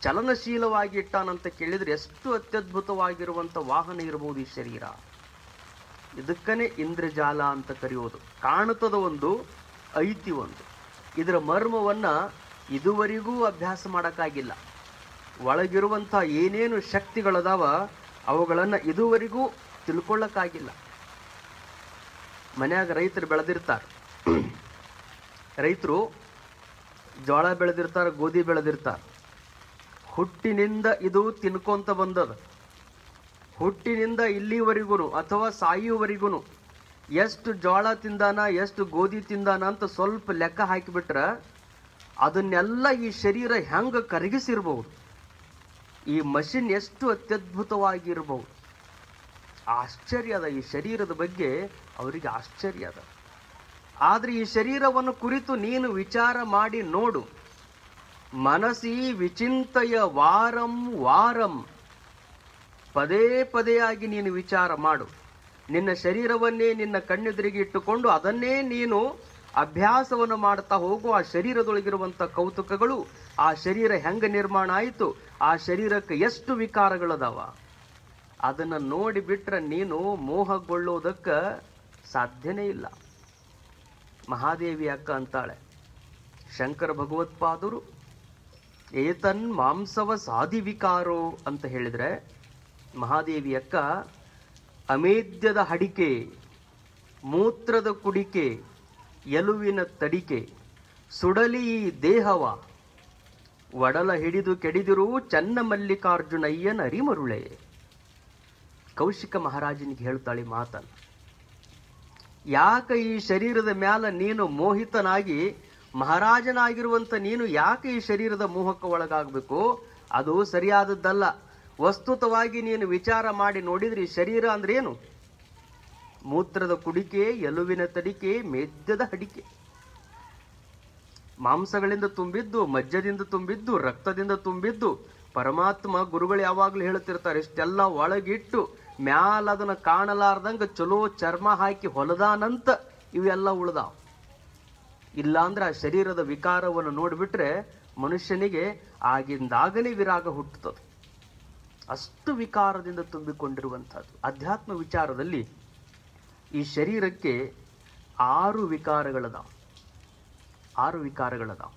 ಚಲನಶೀಲವಾಗಿ ಇಟ್ಟಾನಂತ ಕೇಳಿದ್ರೆ ಎಷ್ಟು ಅತ್ಯದ್ಭುತವಾಗಿರುವಂತ ವಾಹನ ಇರಬಹುದು ಈ ಶರೀರ. ಇದಕ್ಕನೇ ಇಂದ್ರಜಾಲ ಅಂತ ಕರೆಯೋದು. ಕಾಣುತ್ತದ ಒಂದು, ಐತಿ ಒಂದು. ಇದರ ಮರ್ಮವನ್ನ ಇದುವರೆಗೂ ಅಭ್ಯಾಸ ಮಾಡೋಕ್ಕಾಗಿಲ್ಲ. ಒಳಗಿರುವಂಥ ಏನೇನು ಶಕ್ತಿಗಳದಾವ ಅವುಗಳನ್ನು ಇದುವರೆಗೂ ತಿಳ್ಕೊಳ್ಳಕ್ಕಾಗಿಲ್ಲ. ಮನ್ಯಾಗ ರೈತರು ಬೆಳೆದಿರ್ತಾರೆ, ರೈತರು ಜೋಳ ಬೆಳೆದಿರ್ತಾರೆ, ಗೋಧಿ ಬೆಳೆದಿರ್ತಾರೆ. ಹುಟ್ಟಿನಿಂದ ಇದು ತಿನ್ಕೊಂತ ಬಂದದ. ಹುಟ್ಟಿನಿಂದ ಇಲ್ಲಿವರೆಗೂ ಅಥವಾ ಸಾಯುವವರೆಗೂ ಎಷ್ಟು ಜೋಳ ತಿಂದಾನ, ಎಷ್ಟು ಗೋಧಿ ತಿಂದಾನ ಅಂತ ಸ್ವಲ್ಪ ಲೆಕ್ಕ ಹಾಕಿಬಿಟ್ರ ಅದನ್ನೆಲ್ಲ ಈ ಶರೀರ ಹೆಂಗೆ ಕರಗಿಸಿರ್ಬಹುದು, ಈ ಮಷಿನ್ ಎಷ್ಟು ಅತ್ಯದ್ಭುತವಾಗಿರ್ಬಹುದು. ಆಶ್ಚರ್ಯ ಅದ ಈ ಶರೀರದ ಬಗ್ಗೆ, ಅವರಿಗೆ ಆಶ್ಚರ್ಯ ಅದ. ಆದ್ರೆ ಈ ಶರೀರವನ್ನು ಕುರಿತು ನೀನು ವಿಚಾರ ಮಾಡಿ ನೋಡು. ಮನಸಿ ವಿಚಿಂತಯ ವಾರಂ ವಾರಂ, ಪದೇ ಪದೇಯಾಗಿ ನೀನು ವಿಚಾರ ಮಾಡು. ನಿನ್ನ ಶರೀರವನ್ನೇ ನಿನ್ನ ಕಣ್ಣೆದುರಿಗೆ ಇಟ್ಟುಕೊಂಡು ಅದನ್ನೇ ನೀನು ಅಭ್ಯಾಸವನ್ನು ಮಾಡ್ತಾ ಹೋಗು. ಆ ಶರೀರದೊಳಗಿರುವಂಥ ಕೌತುಕಗಳು, ಆ ಶರೀರ ಹೆಂಗ ನಿರ್ಮಾಣ ಆಯಿತು, ಆ ಶರೀರಕ್ಕೆ ಎಷ್ಟು ವಿಕಾರಗಳದಾವ, ಅದನ್ನು ನೋಡಿಬಿಟ್ರೆ ನೀನು ಮೋಹಗೊಳ್ಳೋದಕ್ಕೆ ಸಾಧ್ಯನೇ ಇಲ್ಲ. ಮಹಾದೇವಿ ಅಕ್ಕ ಅಂತಾಳೆ, ಶಂಕರ ಭಗವತ್ಪಾದರು ಏತನ್ ಮಾಂಸವ ಸಾಧಿ ವಿಕಾರೋ ಅಂತ ಹೇಳಿದ್ರೆ, ಮಹಾದೇವಿ ಅಕ್ಕ ಅಮೇದ್ಯದ ಹಡಿಕೆ, ಮೂತ್ರದ ಕುಡಿಕೆ, ಎಲುವಿನ ತಡಿಕೆ, ಸುಡಲಿ ಈ ದೇಹವ, ಒಡಲ ಹಿಡಿದು ಕೆಡಿದಿರು ಚನ್ನ ಮಲ್ಲಿಕಾರ್ಜುನಯ್ಯನ ಅರಿಮರುಳೆ. ಕೌಶಿಕ ಮಹಾರಾಜನಿಗೆ ಹೇಳ್ತಾಳೆ ಮಾತನ್ನು. ಯಾಕೆ ಈ ಶರೀರದ ಮ್ಯಾಲ ನೀನು ಮೋಹಿತನಾಗಿ, ಮಹಾರಾಜನಾಗಿರುವಂತ ನೀನು ಯಾಕೆ ಈ ಶರೀರದ ಮೋಹಕ್ಕೆ ಒಳಗಾಗಬೇಕು? ಅದು ಸರಿಯಾದದ್ದಲ್ಲ. ವಸ್ತುತವಾಗಿ ನೀನು ವಿಚಾರ ಮಾಡಿ ನೋಡಿದ್ರೆ ಈ ಶರೀರ ಅಂದ್ರೆ ಏನು? ಮೂತ್ರದ ಕುಡಿಕೆ, ಎಲುವಿನ ತಡಿಕೆ, ಮೇದ್ಯದ ಹಡಿಕೆ, ಮಾಂಸಗಳಿಂದ ತುಂಬಿದ್ದು, ಮಜ್ಜದಿಂದ ತುಂಬಿದ್ದು, ರಕ್ತದಿಂದ ತುಂಬಿದ್ದು. ಪರಮಾತ್ಮ ಗುರುಗಳು ಯಾವಾಗ್ಲೂ ಹೇಳುತ್ತಿರ್ತಾರೆ, ಇಷ್ಟೆಲ್ಲ ಒಳಗಿಟ್ಟು ಮ್ಯಾಲ ಅದನ್ನ ಕಾಣಲಾರ್ದಂಗ ಚಲೋ ಚರ್ಮ ಹಾಕಿ ಹೊಲದಾನಂತ ಇವೆಲ್ಲ ಉಳ್ದಾವ್. ಇಲ್ಲಾಂದ್ರೆ ಆ ಶರೀರದ ವಿಕಾರವನ್ನು ನೋಡಿಬಿಟ್ರೆ ಮನುಷ್ಯನಿಗೆ ಆಗಿಂದಾಗನೇ ವಿರಾಗ ಹುಟ್ಟುತ್ತದೆ. ಅಷ್ಟು ವಿಕಾರದಿಂದ ತುಂಬಿಕೊಂಡಿರುವಂಥದ್ದು. ಅಧ್ಯಾತ್ಮ ವಿಚಾರದಲ್ಲಿ ಈ ಶರೀರಕ್ಕೆ 6 ವಿಕಾರಗಳದಾವ. 6 ವಿಕಾರಗಳದಾವ.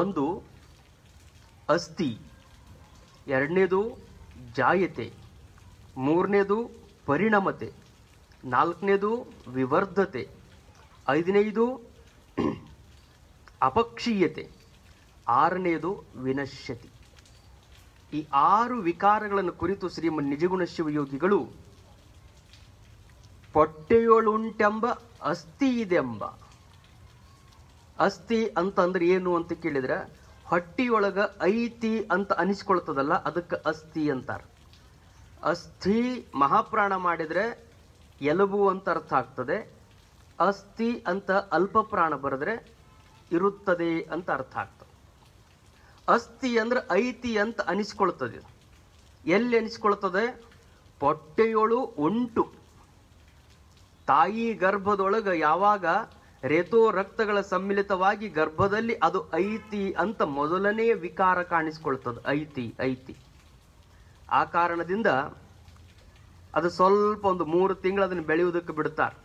ಒಂದು ಅಸ್ಥಿ, ಎರಡನೇದು ಜಾಯತೆ, ಮೂರನೇದು ಪರಿಣಮತೆ, ನಾಲ್ಕನೇದು ವಿವರ್ಧತೆ, ಐದನೇದು ಅಪಕ್ಷೀಯತೆ, ಆರನೇದು ವಿನಶ್ಯತಿ. ಈ 6 ವಿಕಾರಗಳನ್ನು ಕುರಿತು ಶ್ರೀಮನ್ ನಿಜಗುಣ ಶಿವಯೋಗಿಗಳು ಪೊಟ್ಟೆಯೊಳುಂಟೆಂಬ ಅಸ್ಥಿ ಇದೆಂಬ. ಅಸ್ಥಿ ಅಂತಂದ್ರೆ ಏನು ಅಂತ ಕೇಳಿದ್ರೆ, ಹೊಟ್ಟಿಯೊಳಗ ಐತಿ ಅಂತ ಅನಿಸ್ಕೊಳ್ತದಲ್ಲ, ಅದಕ್ಕೆ ಅಸ್ಥಿ ಅಂತಾರ. ಅಸ್ಥಿ ಮಹಾಪ್ರಾಣ ಮಾಡಿದ್ರೆ ಎಲುಬು ಅಂತ ಅರ್ಥ ಆಗ್ತದೆ. ಅಸ್ಥಿ ಅಂತ ಅಲ್ಪ ಪ್ರಾಣ ಬರೆದ್ರೆ ಇರುತ್ತದೆ ಅಂತ ಅರ್ಥ ಆಗ್ತದೆ. ಅಸ್ಥಿ ಅಂದ್ರೆ ಐತಿ ಅಂತ ಅನಿಸ್ಕೊಳ್ತದೆ. ಎಲ್ಲಿ ಅನಿಸ್ಕೊಳ್ತದೆ? ಪೊಟ್ಟೆಯೊಳು ಉಂಟು. ತಾಯಿ ಗರ್ಭದೊಳಗ ಯಾವಾಗ ರೇತೋ ರಕ್ತಗಳ ಸಮ್ಮಿಳಿತವಾಗಿ ಗರ್ಭದಲ್ಲಿ ಅದು ಐತಿ ಅಂತ ಮೊದಲನೆಯ ವಿಕಾರ ಕಾಣಿಸ್ಕೊಳ್ತದೆ. ಐತಿ ಐತಿ. ಆ ಕಾರಣದಿಂದ ಅದು ಸ್ವಲ್ಪ ಒಂದು 3 ತಿಂಗಳು ಅದನ್ನು ಬೆಳೆಯುವುದಕ್ಕೆ ಬಿಡ್ತಾರೆ.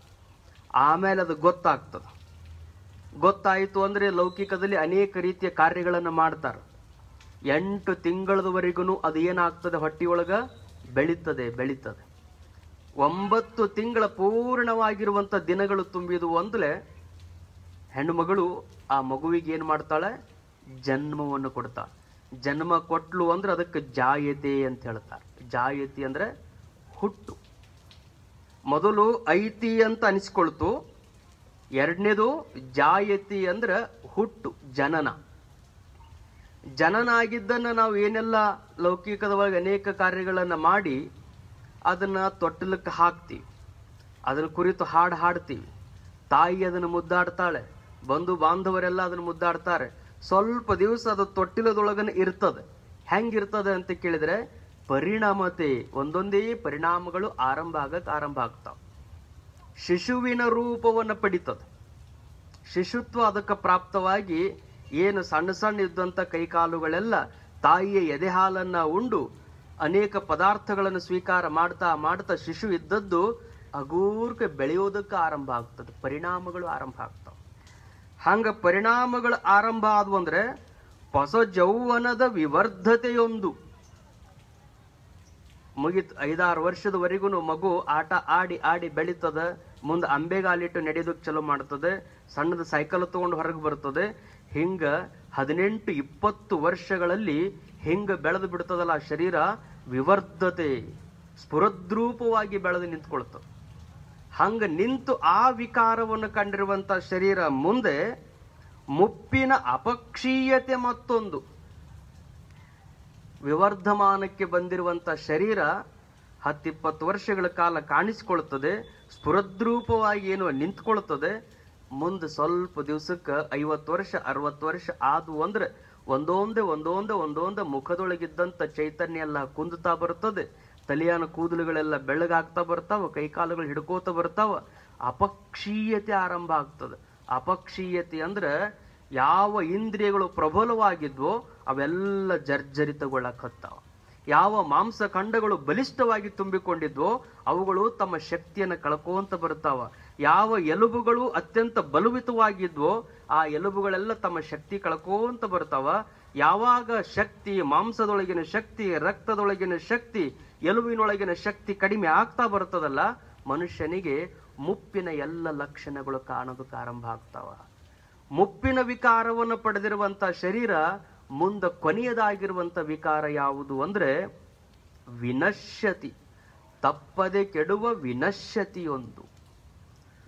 ಆಮೇಲೆ ಅದು ಗೊತ್ತಾಗ್ತದೆ. ಗೊತ್ತಾಯಿತು ಅಂದ್ರೆ ಲೌಕಿಕದಲ್ಲಿ ಅನೇಕ ರೀತಿಯ ಕಾರ್ಯಗಳನ್ನು ಮಾಡ್ತಾರೆ. 8 ತಿಂಗಳದವರೆಗೂ ಅದು ಏನಾಗ್ತದೆ? ಹೊಟ್ಟಿಯೊಳಗ ಬೆಳೀತದೆ ಬೆಳೀತದೆ. 9 ತಿಂಗಳ ಪೂರ್ಣವಾಗಿರುವಂಥ ದಿನಗಳು ತುಂಬಿದುವು ಅಂದ್ರೆ ಹೆಣ್ಣುಮಗಳು ಆ ಮಗುವಿಗೆ ಏನು ಮಾಡ್ತಾಳೆ? ಜನ್ಮವನ್ನು ಕೊಡ್ತಾಳೆ. ಜನ್ಮ ಕೊಟ್ಲು ಅಂದ್ರೆ ಅದಕ್ಕೆ ಜಾಯತೆ ಅಂತ ಹೇಳ್ತಾರೆ. ಜಾಯತಿ ಅಂದ್ರೆ ಹುಟ್ಟು. ಮೊದಲು ಐತಿ ಅಂತ ಅನಿಸ್ಕೊಳ್ತು. ಎರಡನೇದು ಜಾಯತಿ ಅಂದ್ರೆ ಹುಟ್ಟು, ಜನನ. ಜನನ ಆಗಿದ್ದನ್ನು ನಾವು ಏನೆಲ್ಲ ಲೌಕಿಕದ ಒಳಗೆ ಅನೇಕ ಕಾರ್ಯಗಳನ್ನು ಮಾಡಿ ಅದನ್ನು ತೊಟ್ಟಲಕ್ಕೆ ಹಾಕ್ತೀವಿ. ಅದನ್ನು ಕುರಿತು ಹಾಡು ಹಾಡ್ತೀವಿ. ತಾಯಿ ಅದನ್ನು ಮುದ್ದಾಡ್ತಾಳೆ, ಬಂಧು ಬಾಂಧವರೆಲ್ಲ ಅದನ್ನು ಮುದ್ದಾಡ್ತಾರೆ. ಸ್ವಲ್ಪ ದಿವಸ ಅದು ತೊಟ್ಟಿಲದೊಳಗನೆ ಇರ್ತದೆ. ಹೆಂಗಿರ್ತದೆ ಅಂತ ಕೇಳಿದ್ರೆ ಪರಿಣಾಮತೆ, ಒಂದೊಂದೇ ಪರಿಣಾಮಗಳು ಆರಂಭ ಆಗ್ತಾವೆ. ಶಿಶುವಿನ ರೂಪವನ್ನು ಪಡಿತದೆ. ಶಿಶುತ್ವ ಅದಕ್ಕೆ ಪ್ರಾಪ್ತವಾಗಿ ಏನು ಸಣ್ಣ ಸಣ್ಣ ಇದ್ದಂಥ ಕೈಕಾಲುಗಳೆಲ್ಲ ತಾಯಿಯ ಎದೆ ಹಾಲನ್ನ ಉಂಡು ಅನೇಕ ಪದಾರ್ಥಗಳನ್ನು ಸ್ವೀಕಾರ ಮಾಡ್ತಾ ಮಾಡ್ತಾ ಶಿಶು ಇದ್ದದ್ದು ಹಗೂರ್ಗೆ ಬೆಳೆಯೋದಕ್ಕೆ ಆರಂಭ ಆಗ್ತದೆ, ಪರಿಣಾಮಗಳು ಆರಂಭ ಆಗ್ತಾವ. ಹಂಗ ಪರಿಣಾಮಗಳು ಆರಂಭ ಆದ್ವು ಅಂದ್ರೆ ಹೊಸ ಯೌವನದ ವಿವರ್ಧತೆಯೊಂದು ಮುಗಿತ್. 5-6 ವರ್ಷದವರೆಗೂ ಮಗು ಆಟ ಆಡಿ ಆಡಿ ಬೆಳೀತದ, ಮುಂದೆ ಅಂಬೆಗಾಲಿಟ್ಟು ನಡೆಯೋದಕ್ಕೆ ಚಲೋ ಮಾಡ್ತದೆ, ಸಣ್ಣದ ಸೈಕಲ್ ತಗೊಂಡು ಹೊರಗೆ ಬರ್ತದೆ. ಹಿಂಗ 18-20 ವರ್ಷಗಳಲ್ಲಿ ಹಿಂಗ ಬೆಳೆದು ಬಿಡ್ತದಲ್ಲ ಆ ಶರೀರ, ವಿವರ್ಧತೆ ಸ್ಫುರದ್ರೂಪವಾಗಿ ಬೆಳೆದು ನಿಂತ್ಕೊಳ್ತದೆ. ಹಂಗ ನಿಂತು ಆ ವಿಕಾರವನ್ನು ಕಂಡಿರುವಂತ ಶರೀರ ಮುಂದೆ ಮುಪ್ಪಿನ ಅಪಕ್ಷೀಯತೆ ಮತ್ತೊಂದು. ವಿವರ್ಧಮಾನಕ್ಕೆ ಬಂದಿರುವಂತ ಶರೀರ 10-20 ವರ್ಷಗಳ ಕಾಲ ಕಾಣಿಸಿಕೊಳ್ತದೆ, ಸ್ಫುರದ್ರೂಪವಾಗಿ ಏನೋ ನಿಂತ್ಕೊಳ್ತದೆ. ಮುಂದೆ ಸ್ವಲ್ಪ ದಿವಸಕ್ಕೆ 50 ವರ್ಷ 60 ವರ್ಷ ಆದ್ವು ಅಂದ್ರೆ ಒಂದೊಂದೇ ಮುಖದೊಳಗಿದ್ದಂತ ಚೈತನ್ಯ ಎಲ್ಲ ಕುಂದುತ್ತಾ ಬರ್ತದೆ, ತಲೆಯಾನ ಕೂದಲುಗಳೆಲ್ಲ ಬೆಳ್ಳಗಾಗ್ತಾ ಬರ್ತಾವ, ಕೈಕಾಲುಗಳು ಹಿಡ್ಕೋತ ಬರ್ತಾವ, ಅಪಕ್ಷೀಯತೆ ಆರಂಭ ಆಗ್ತದೆ. ಅಪಕ್ಷೀಯತೆ ಅಂದ್ರೆ ಯಾವ ಇಂದ್ರಿಯಗಳು ಪ್ರಬಲವಾಗಿದ್ವೋ ಅವೆಲ್ಲ ಜರ್ಜರಿತಗೊಳ್ಳಕತ್ತಾವ. ಯಾವ ಮಾಂಸಖಂಡಗಳು ಬಲಿಷ್ಠವಾಗಿ ತುಂಬಿಕೊಂಡಿದ್ವೋ ಅವುಗಳು ತಮ್ಮ ಶಕ್ತಿಯನ್ನು ಕಳ್ಕೊಂತ ಬರ್ತಾವ. ಯಾವ ಎಲುಬುಗಳು ಅತ್ಯಂತ ಬಲವಿತವಾಗಿದ್ವೋ ಆ ಎಲುಬುಗಳೆಲ್ಲ ತಮ್ಮ ಶಕ್ತಿ ಕಳ್ಕೊಂತ ಬರ್ತಾವ. ಯಾವಾಗ ಶಕ್ತಿ, ಮಾಂಸದೊಳಗಿನ ಶಕ್ತಿ, ರಕ್ತದೊಳಗಿನ ಶಕ್ತಿ, ಎಲುಬಿನೊಳಗಿನ ಶಕ್ತಿ ಕಡಿಮೆ ಆಗ್ತಾ ಬರ್ತದಲ್ಲ, ಮನುಷ್ಯನಿಗೆ ಮುಪ್ಪಿನ ಎಲ್ಲ ಲಕ್ಷಣಗಳು ಕಾಣೋದಕ್ಕೆ ಆರಂಭ ಆಗ್ತಾವ. ಮುಪ್ಪಿನ ವಿಕಾರವನ್ನು ಪಡೆದಿರುವಂತ ಶರೀರ ಮುಂದೆ ಕೊನೆಯದಾಗಿರುವಂತ ವಿಕಾರ ಯಾವುದು ಅಂದ್ರೆ ವಿನಶ್ಯತಿ, ತಪ್ಪದೆ ಕೆಡುವ ವಿನಶ್ಯತಿಯೊಂದು.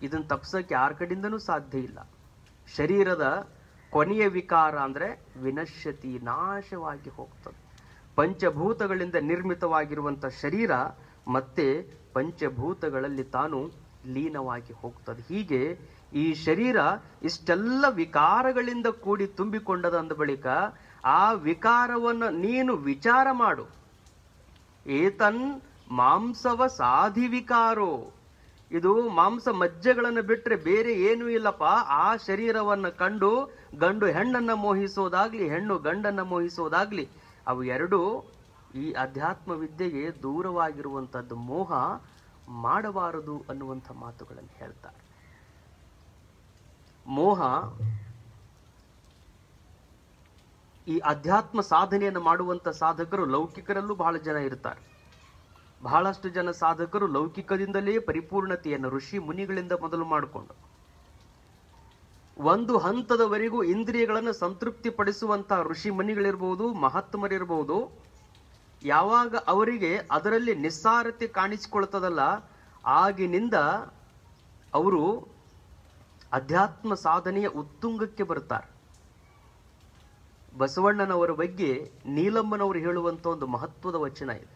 ಇದನ್ನ ತಪ್ಸಕ್ಕೆ ಯಾರ ಕಡೆಯಿಂದನೂ ಸಾಧ್ಯ ಇಲ್ಲ. ಶರೀರದ ಕೊನೆಯ ವಿಕಾರ ಅಂದ್ರೆ ವಿನಶ್ಯತಿ, ನಾಶವಾಗಿ ಹೋಗ್ತದೆ. ಪಂಚಭೂತಗಳಿಂದ ನಿರ್ಮಿತವಾಗಿರುವಂತ ಶರೀರ ಮತ್ತೆ ಪಂಚಭೂತಗಳಲ್ಲಿ ತಾನು ಲೀನವಾಗಿ ಹೋಗ್ತದೆ. ಹೀಗೆ ಈ ಶರೀರ ಇಷ್ಟೆಲ್ಲ ವಿಕಾರಗಳಿಂದ ಕೂಡಿ ತುಂಬಿಕೊಂಡದ ಅಂದ ಬಳಿಕ ಆ ವಿಕಾರವನ್ನು ನೀನು ವಿಚಾರ ಮಾಡು. ಏತನ್ ಮಾಂಸವ ಸಾಧಿ ವಿಕಾರೋ, ಇದು ಮಾಂಸ ಮಜ್ಜೆಗಳನ್ನು ಬಿಟ್ರೆ ಬೇರೆ ಏನೂ ಇಲ್ಲಪ್ಪ. ಆ ಶರೀರವನ್ನು ಕಂಡು ಗಂಡು ಹೆಣ್ಣನ್ನ ಮೋಹಿಸೋದಾಗ್ಲಿ, ಹೆಣ್ಣು ಗಂಡನ್ನ ಮೋಹಿಸೋದಾಗ್ಲಿ, ಅವು ಎರಡೂ ಈ ಅಧ್ಯಾತ್ಮ ವಿದ್ಯೆಗೆ ದೂರವಾಗಿರುವಂತದ್ದು. ಮೋಹ ಮಾಡಬಾರದು ಅನ್ನುವಂಥ ಮಾತುಗಳನ್ನು ಹೇಳ್ತಾರೆ. ಮೋಹ ಈ ಅಧ್ಯಾತ್ಮ ಸಾಧನೆಯನ್ನು ಮಾಡುವಂತ ಸಾಧಕರು ಲೌಕಿಕರಲ್ಲೂ ಬಹಳ ಜನ ಇರ್ತಾರೆ. ಬಹಳಷ್ಟು ಜನ ಸಾಧಕರು ಲೌಕಿಕದಿಂದಲೇ ಪರಿಪೂರ್ಣತೆಯನ್ನು ಋಷಿ ಮುನಿಗಳಿಂದ ಮೊದಲು ಮಾಡಿಕೊಂಡು ಒಂದು ಹಂತದವರೆಗೂ ಇಂದ್ರಿಯಗಳನ್ನು ಸಂತೃಪ್ತಿ ಪಡಿಸುವಂತ ಋಷಿ ಮುನಿಗಳಿರ್ಬೋದು, ಮಹಾತ್ಮರಿರ್ಬೋದು. ಯಾವಾಗ ಅವರಿಗೆ ಅದರಲ್ಲಿ ನಿಸ್ಸಾರತೆ ಕಾಣಿಸಿಕೊಳ್ತದಲ್ಲ, ಆಗಿನಿಂದ ಅವರು ಅಧ್ಯಾತ್ಮ ಸಾಧನೆಯ ಉತ್ತುಂಗಕ್ಕೆ ಬರ್ತಾರೆ. ಬಸವಣ್ಣನವರ ಬಗ್ಗೆ ನೀಲಮ್ಮನವರು ಹೇಳುವಂತ ಒಂದು ಮಹತ್ವದ ವಚನ ಇದೆ.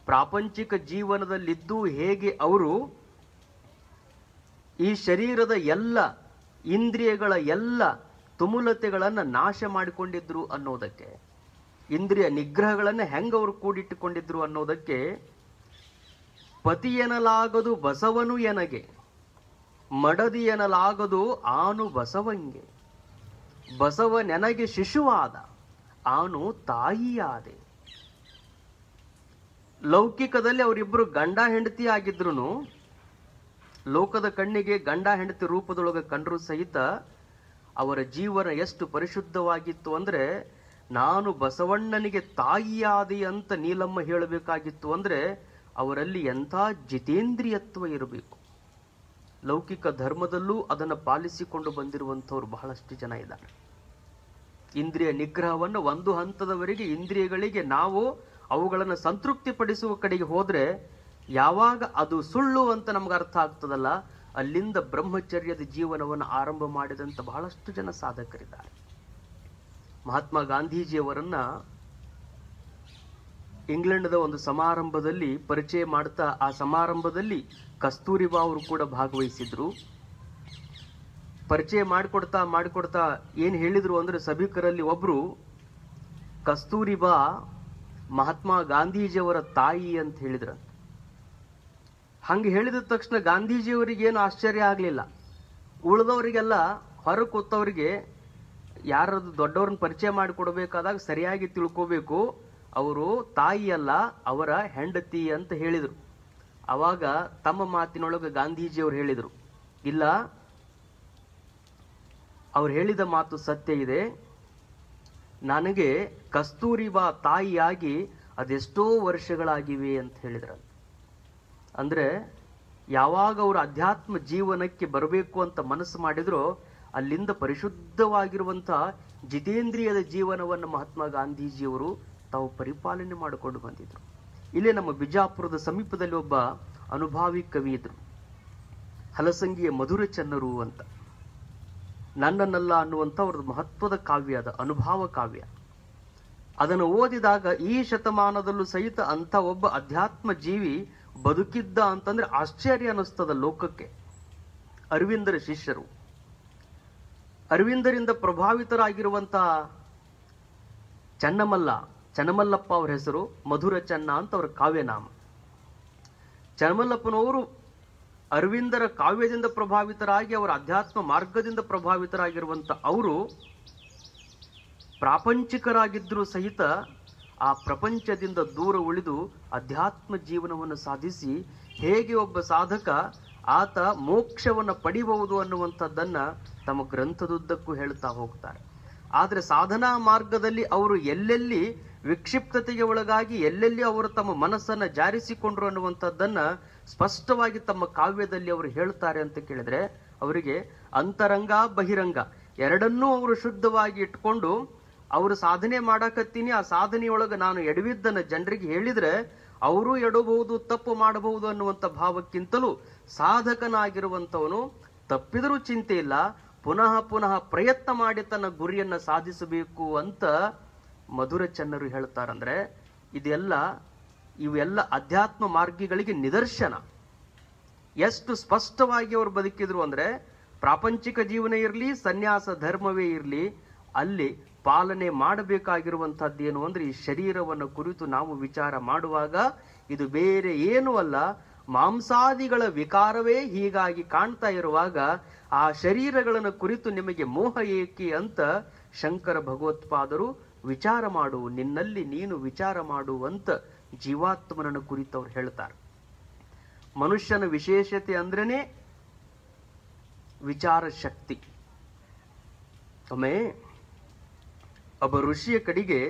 ಪ್ರಾಪಂಚಿಕ ಜೀವನದಲ್ಲಿದ್ದು ಹೇಗೆ ಅವರು ಈ ಶರೀರದ ಎಲ್ಲ ಇಂದ್ರಿಯಗಳ ಎಲ್ಲ ತುಮುಲತೆಗಳನ್ನು ನಾಶ ಮಾಡಿಕೊಂಡಿದ್ರು ಅನ್ನೋದಕ್ಕೆ, ಇಂದ್ರಿಯ ನಿಗ್ರಹಗಳನ್ನು ಹೆಂಗ ಅವರು ಕೂಡಿಟ್ಟುಕೊಂಡಿದ್ರು ಅನ್ನೋದಕ್ಕೆ, ಪತಿ ಎನ್ನಲಾಗದು ಬಸವನು ಎನಗೆ, ಮಡದಿ ಎನ್ನಲಾಗದು ಆನು ಬಸವಂಗೆ, ಬಸವ ನೆನಗೆ ಶಿಶುವಾದ ಆನು ತಾಯಿಯಾದೆ. ಲೌಕಿಕದಲ್ಲಿ ಅವರಿಬ್ಬರು ಗಂಡ ಹೆಂಡತಿ ಆಗಿದ್ರು, ಲೋಕದ ಕಣ್ಣಿಗೆ ಗಂಡ ಹೆಂಡತಿ ರೂಪದೊಳಗೆ ಕಂಡರೂ ಸಹಿತ ಅವರ ಜೀವನ ಎಷ್ಟು ಪರಿಶುದ್ಧವಾಗಿತ್ತು ಅಂದ್ರೆ, ನಾನು ಬಸವಣ್ಣನಿಗೆ ತಾಯಿಯಾದಿ ಅಂತ ನೀಲಮ್ಮ ಹೇಳಬೇಕಾಗಿತ್ತು ಅಂದ್ರೆ ಅವರಲ್ಲಿ ಎಂಥ ಜಿತೇಂದ್ರಿಯತ್ವ ಇರಬೇಕು. ಲೌಕಿಕ ಧರ್ಮದಲ್ಲೂ ಅದನ್ನು ಪಾಲಿಸಿಕೊಂಡು ಬಂದಿರುವಂಥವ್ರು ಬಹಳಷ್ಟು ಜನ ಇದ್ದಾರೆ. ಇಂದ್ರಿಯ ನಿಗ್ರಹವನ್ನು ಒಂದು ಹಂತದವರೆಗೆ ಇಂದ್ರಿಯಗಳಿಗೆ ನಾವು ಅವುಗಳನ್ನು ಸಂತೃಪ್ತಿ ಪಡಿಸುವ ಕಡೆಗೆ ಹೋದ್ರೆ, ಯಾವಾಗ ಅದು ಸುಳ್ಳು ಅಂತ ನಮ್ಗೆ ಅರ್ಥ ಆಗ್ತದಲ್ಲ, ಅಲ್ಲಿಂದ ಬ್ರಹ್ಮಚರ್ಯದ ಜೀವನವನ್ನು ಆರಂಭ ಮಾಡಿದಂತ ಬಹಳಷ್ಟು ಜನ ಸಾಧಕರಿದ್ದಾರೆ. ಮಹಾತ್ಮ ಗಾಂಧೀಜಿಯವರನ್ನ ಇಂಗ್ಲೆಂಡ್ದ ಒಂದು ಸಮಾರಂಭದಲ್ಲಿ ಪರಿಚಯ ಮಾಡ್ತಾ, ಆ ಸಮಾರಂಭದಲ್ಲಿ ಕಸ್ತೂರಿಬಾ ಅವರು ಕೂಡ ಭಾಗವಹಿಸಿದ್ರು. ಪರಿಚಯ ಮಾಡಿಕೊಡ್ತಾ ಏನ್ ಹೇಳಿದ್ರು ಅಂದ್ರೆ, ಸಭಿಕರಲ್ಲಿ ಒಬ್ರು ಕಸ್ತೂರಿಬಾ ಮಹಾತ್ಮ ಗಾಂಧೀಜಿಯವರ ತಾಯಿ ಅಂತ ಹೇಳಿದ್ರ. ಹಂಗೆ ಹೇಳಿದ ತಕ್ಷಣ ಗಾಂಧೀಜಿಯವರಿಗೆ ಏನು ಆಶ್ಚರ್ಯ ಆಗ್ಲಿಲ್ಲ. ಉಳಿದವರಿಗೆಲ್ಲ ಹೊರ ಕೂತವರಿಗೆ ಯಾರದು ದೊಡ್ಡವ್ರನ್ನ ಪರಿಚಯ ಮಾಡಿಕೊಡ್ಬೇಕಾದಾಗ ಸರಿಯಾಗಿ ತಿಳ್ಕೋಬೇಕು, ಅವರು ತಾಯಿ ಅಲ್ಲ ಅವರ ಹೆಂಡತಿ ಅಂತ ಹೇಳಿದ್ರು. ಅವಾಗ ತಮ್ಮ ಮಾತಿನೊಳಗೆ ಗಾಂಧೀಜಿಯವರು ಹೇಳಿದರು, ಇಲ್ಲ, ಅವ್ರು ಹೇಳಿದ ಮಾತು ಸತ್ಯ ಇದೆ. ನನಗೆ ಕಸ್ತೂರಿಬಾ ತಾಯಿಯಾಗಿ ಅದೆಷ್ಟೋ ವರ್ಷಗಳಾಗಿವೆ ಅಂತ ಹೇಳಿದ್ರ. ಅಂದ್ರೆ ಯಾವಾಗ ಅವರು ಅಧ್ಯಾತ್ಮ ಜೀವನಕ್ಕೆ ಬರಬೇಕು ಅಂತ ಮನಸ್ಸು ಮಾಡಿದ್ರೋ ಅಲ್ಲಿಂದ ಪರಿಶುದ್ಧವಾಗಿರುವಂತ ಜಿತೇಂದ್ರಿಯದ ಜೀವನವನ್ನು ಮಹಾತ್ಮ ಗಾಂಧೀಜಿಯವರು ತಾವು ಪರಿಪಾಲನೆ ಮಾಡಿಕೊಂಡು ಬಂದಿದ್ರು. ಇಲ್ಲೇ ನಮ್ಮ ಬಿಜಾಪುರದ ಸಮೀಪದಲ್ಲಿ ಒಬ್ಬ ಅನುಭಾವಿ ಕವಿ ಇದ್ರು, ಹಲಸಂಗಿಯ ಮಧುರ ಚನ್ನರು ಅಂತ. ನನ್ನನ್ನಲ್ಲ ಅನ್ನುವಂಥ ಅವ್ರದ್ದು ಮಹತ್ವದ ಕಾವ್ಯ ಅದ, ಅನುಭಾವ ಕಾವ್ಯ. ಅದನ್ನು ಓದಿದಾಗ ಈ ಶತಮಾನದಲ್ಲೂ ಸಹಿತ ಅಂತ ಒಬ್ಬ ಅಧ್ಯಾತ್ಮ ಜೀವಿ ಬದುಕಿದ್ದ ಅಂತಂದ್ರೆ ಆಶ್ಚರ್ಯ ಅನ್ನಿಸ್ತದ ಲೋಕಕ್ಕೆ. ಅರವಿಂದರ ಶಿಷ್ಯರು, ಅರವಿಂದರಿಂದ ಪ್ರಭಾವಿತರಾಗಿರುವಂತ ಚನ್ನಮಲ್ಲಪ್ಪ ಅವರ ಹೆಸರು, ಮಧುರ ಚನ್ನ ಅಂತ ಅವರ ಕಾವ್ಯನಾಮ. ಚನ್ನಮಲ್ಲಪ್ಪನವರು ಅರವಿಂದರ ಕಾವ್ಯದಿಂದ ಪ್ರಭಾವಿತರಾಗಿ ಅವರ ಅಧ್ಯಾತ್ಮ ಮಾರ್ಗದಿಂದ ಪ್ರಭಾವಿತರಾಗಿರುವಂತ ಅವರು ಪ್ರಾಪಂಚಿಕರಾಗಿದ್ದರೂ ಸಹಿತ ಆ ಪ್ರಪಂಚದಿಂದ ದೂರ ಉಳಿದು ಅಧ್ಯಾತ್ಮ ಜೀವನವನ್ನು ಸಾಧಿಸಿ ಹೇಗೆ ಒಬ್ಬ ಸಾಧಕ ಆತ ಮೋಕ್ಷವನ್ನು ಪಡಿಬಹುದು ಅನ್ನುವಂಥದ್ದನ್ನ ತಮ್ಮ ಗ್ರಂಥದುದ್ದಕ್ಕೂ ಹೇಳ್ತಾ ಹೋಗ್ತಾರೆ. ಆದರೆ ಸಾಧನಾ ಮಾರ್ಗದಲ್ಲಿ ಅವರು ಎಲ್ಲೆಲ್ಲಿ ವಿಕ್ಷಿಪ್ತತೆಗೆ ಒಳಗಾಗಿ ಎಲ್ಲೆಲ್ಲಿ ಅವರು ತಮ್ಮ ಮನಸ್ಸನ್ನ ಜಾರಿಸಿಕೊಂಡ್ರು ಅನ್ನುವಂಥದ್ದನ್ನ ಸ್ಪಷ್ಟವಾಗಿ ತಮ್ಮ ಕಾವ್ಯದಲ್ಲಿ ಅವರು ಹೇಳ್ತಾರೆ ಅಂತ ಕೇಳಿದ್ರೆ, ಅವರಿಗೆ ಅಂತರಂಗ ಬಹಿರಂಗ ಎರಡನ್ನೂ ಅವರು ಶುದ್ಧವಾಗಿ ಇಟ್ಕೊಂಡು ಅವರು ಸಾಧನೆ ಮಾಡಕತ್ತೀನಿ, ಆ ಸಾಧನೆಯೊಳಗೆ ನಾನು ಎಡವಿದ್ದನ್ನ ಜನರಿಗೆ ಹೇಳಿದ್ರೆ ಅವರು ಎಡಬಹುದು, ತಪ್ಪು ಮಾಡಬಹುದು ಅನ್ನುವಂಥ ಭಾವಕ್ಕಿಂತಲೂ ಸಾಧಕನಾಗಿರುವಂಥವನು ತಪ್ಪಿದರೂ ಚಿಂತೆ ಇಲ್ಲ, ಪುನಃ ಪುನಃ ಪ್ರಯತ್ನ ಮಾಡಿ ತನ್ನ ಗುರಿಯನ್ನ ಸಾಧಿಸಬೇಕು ಅಂತ ಮಧುರ ಚನ್ನರು ಹೇಳ್ತಾರಂದ್ರೆ ಇವೆಲ್ಲ ಅಧ್ಯಾತ್ಮ ಮಾರ್ಗಿಗಳಿಗೆ ನಿದರ್ಶನ. ಎಷ್ಟು ಸ್ಪಷ್ಟವಾಗಿ ಅವರು ಬದುಕಿದ್ರು ಅಂದ್ರೆ, ಪ್ರಾಪಂಚಿಕ ಜೀವನ ಇರಲಿ, ಸನ್ಯಾಸ ಧರ್ಮವೇ ಇರಲಿ, ಅಲ್ಲಿ ಪಾಲನೆ ಮಾಡಬೇಕಾಗಿರುವಂತಹದ್ದೇನು ಅಂದ್ರೆ ಈ ಶರೀರವನ್ನು ಕುರಿತು ನಾವು ವಿಚಾರ ಮಾಡುವಾಗ ಇದು ಬೇರೆ ಏನೂ ಅಲ್ಲ, ಮಾಂಸಾದಿಗಳ ವಿಕಾರವೇ ಹೀಗಾಗಿ ಕಾಣ್ತಾ ಇರುವಾಗ ಆ ಶರೀರಗಳನ್ನು ಕುರಿತು ನಿಮಗೆ ಮೋಹ ಏಕೆ ಅಂತ ಶಂಕರ ಭಗವತ್ಪಾದರು ವಿಚಾರ ಮಾಡು, ನಿನ್ನಲ್ಲಿ ನೀನು ವಿಚಾರ ಮಾಡು ಅಂತ ಜೀವಾತ್ಮನನ್ನು ಕುರಿತು ಅವ್ರು ಹೇಳ್ತಾರೆ. ಮನುಷ್ಯನ ವಿಶೇಷತೆ ಅಂದ್ರೇನೆ ವಿಚಾರ ಶಕ್ತಿ. ಒಮ್ಮೆ ಒಬ್ಬ ಋಷಿಯ ಕಡೆಗೆ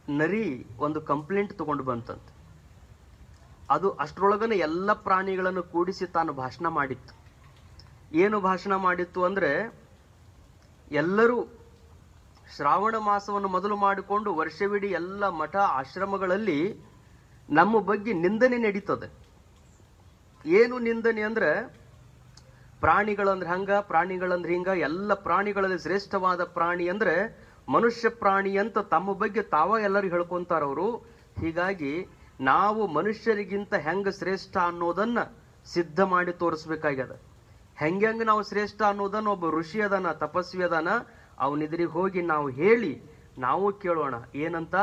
ನರಿ ಒಂದು ಕಂಪ್ಲೇಂಟ್ ತಗೊಂಡು ಬಂತಂತ. ಅದು ಅಷ್ಟರೊಳಗನೆ ಎಲ್ಲ ಪ್ರಾಣಿಗಳನ್ನು ಕೂಡಿಸಿ ತಾನು ಭಾಷಣ ಮಾಡಿತ್ತು. ಏನು ಭಾಷಣ ಮಾಡಿತ್ತು ಅಂದ್ರೆ, ಎಲ್ಲರೂ ಶ್ರಾವಣ ಮಾಸವನ್ನು ಮೊದಲು ಮಾಡಿಕೊಂಡು ವರ್ಷವಿಡೀ ಎಲ್ಲ ಮಠ ಆಶ್ರಮಗಳಲ್ಲಿ ನಮ್ಮ ಬಗ್ಗೆ ನಿಂದನೆ ನಡೀತದೆ. ಏನು ನಿಂದನೆ ಅಂದ್ರೆ, ಪ್ರಾಣಿಗಳಂದ್ರೆ ಹಂಗ, ಪ್ರಾಣಿಗಳಂದ್ರೆ ಹಿಂಗ, ಎಲ್ಲ ಪ್ರಾಣಿಗಳಲ್ಲಿ ಶ್ರೇಷ್ಠವಾದ ಪ್ರಾಣಿ ಅಂದ್ರೆ ಮನುಷ್ಯ ಪ್ರಾಣಿ ಅಂತ ತಮ್ಮ ಬಗ್ಗೆ ಎಲ್ಲರೂ ಹೇಳ್ಕೊಂತಾರ ಅವರು. ಹೀಗಾಗಿ ನಾವು ಮನುಷ್ಯರಿಗಿಂತ ಹೆಂಗ ಶ್ರೇಷ್ಠ ಅನ್ನೋದನ್ನ ಸಿದ್ಧ ಮಾಡಿ ತೋರಿಸ್ಬೇಕಾಗ್ಯದ. ಹೆಂಗ ನಾವು ಶ್ರೇಷ್ಠ ಅನ್ನೋದನ್ನ ಒಬ್ಬ ಋಷಿ ಅದಾನ, ತಪಸ್ವಿ ಅದಾನ, ಅವನಿದ್ರಿಗೆ ಹೋಗಿ ನಾವು ಹೇಳಿ ನಾವು ಕೇಳೋಣ. ಏನಂತ?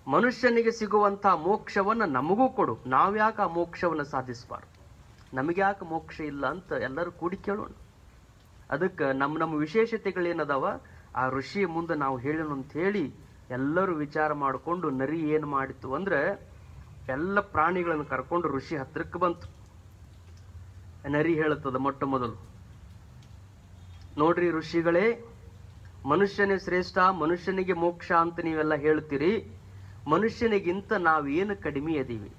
ಮನುಷ್ಯನಿಗೆ ಸಿಗುವಂತ ಮೋಕ್ಷವನ್ನ ನಮಗೂ ಕೊಡು, ನಾವ್ಯಾಕೆ ಆ ಮೋಕ್ಷವನ್ನ ಸಾಧಿಸಬಾರ್ದು, ನಮಗೆ ಯಾಕೆ ಮೋಕ್ಷ ಇಲ್ಲ ಅಂತ ಎಲ್ಲರೂ ಕೂಡಿ ಕೇಳೋಣ. ಅದಕ್ಕೆ ನಮ್ಮ ವಿಶೇಷತೆಗಳೇನದಾವ ಆ ಋಷಿಯ ಮುಂದೆ ನಾವು ಹೇಳೋಣ ಅಂತ ಹೇಳಿ ಎಲ್ಲರೂ ವಿಚಾರ ಮಾಡಿಕೊಂಡು ನರಿ ಏನು ಮಾಡಿತು ಅಂದ್ರೆ, ಎಲ್ಲ ಪ್ರಾಣಿಗಳನ್ನು ಕರ್ಕೊಂಡು ಋಷಿ ಹತ್ರಕ್ಕೆ ಬಂತು. ನರಿ ಹೇಳುತ್ತದೆ ಮೊಟ್ಟ ಮೊದಲು, ನೋಡ್ರಿ ಋಷಿಗಳೇ, ಮನುಷ್ಯನೇ ಶ್ರೇಷ್ಠ, ಮನುಷ್ಯನಿಗೆ ಮೋಕ್ಷ ಅಂತ ನೀವೆಲ್ಲ ಹೇಳ್ತೀರಿ, ಮನುಷ್ಯನಿಗಿಂತ ನಾವೇನು ಕಡಿಮೆ ಅದೀವಿ.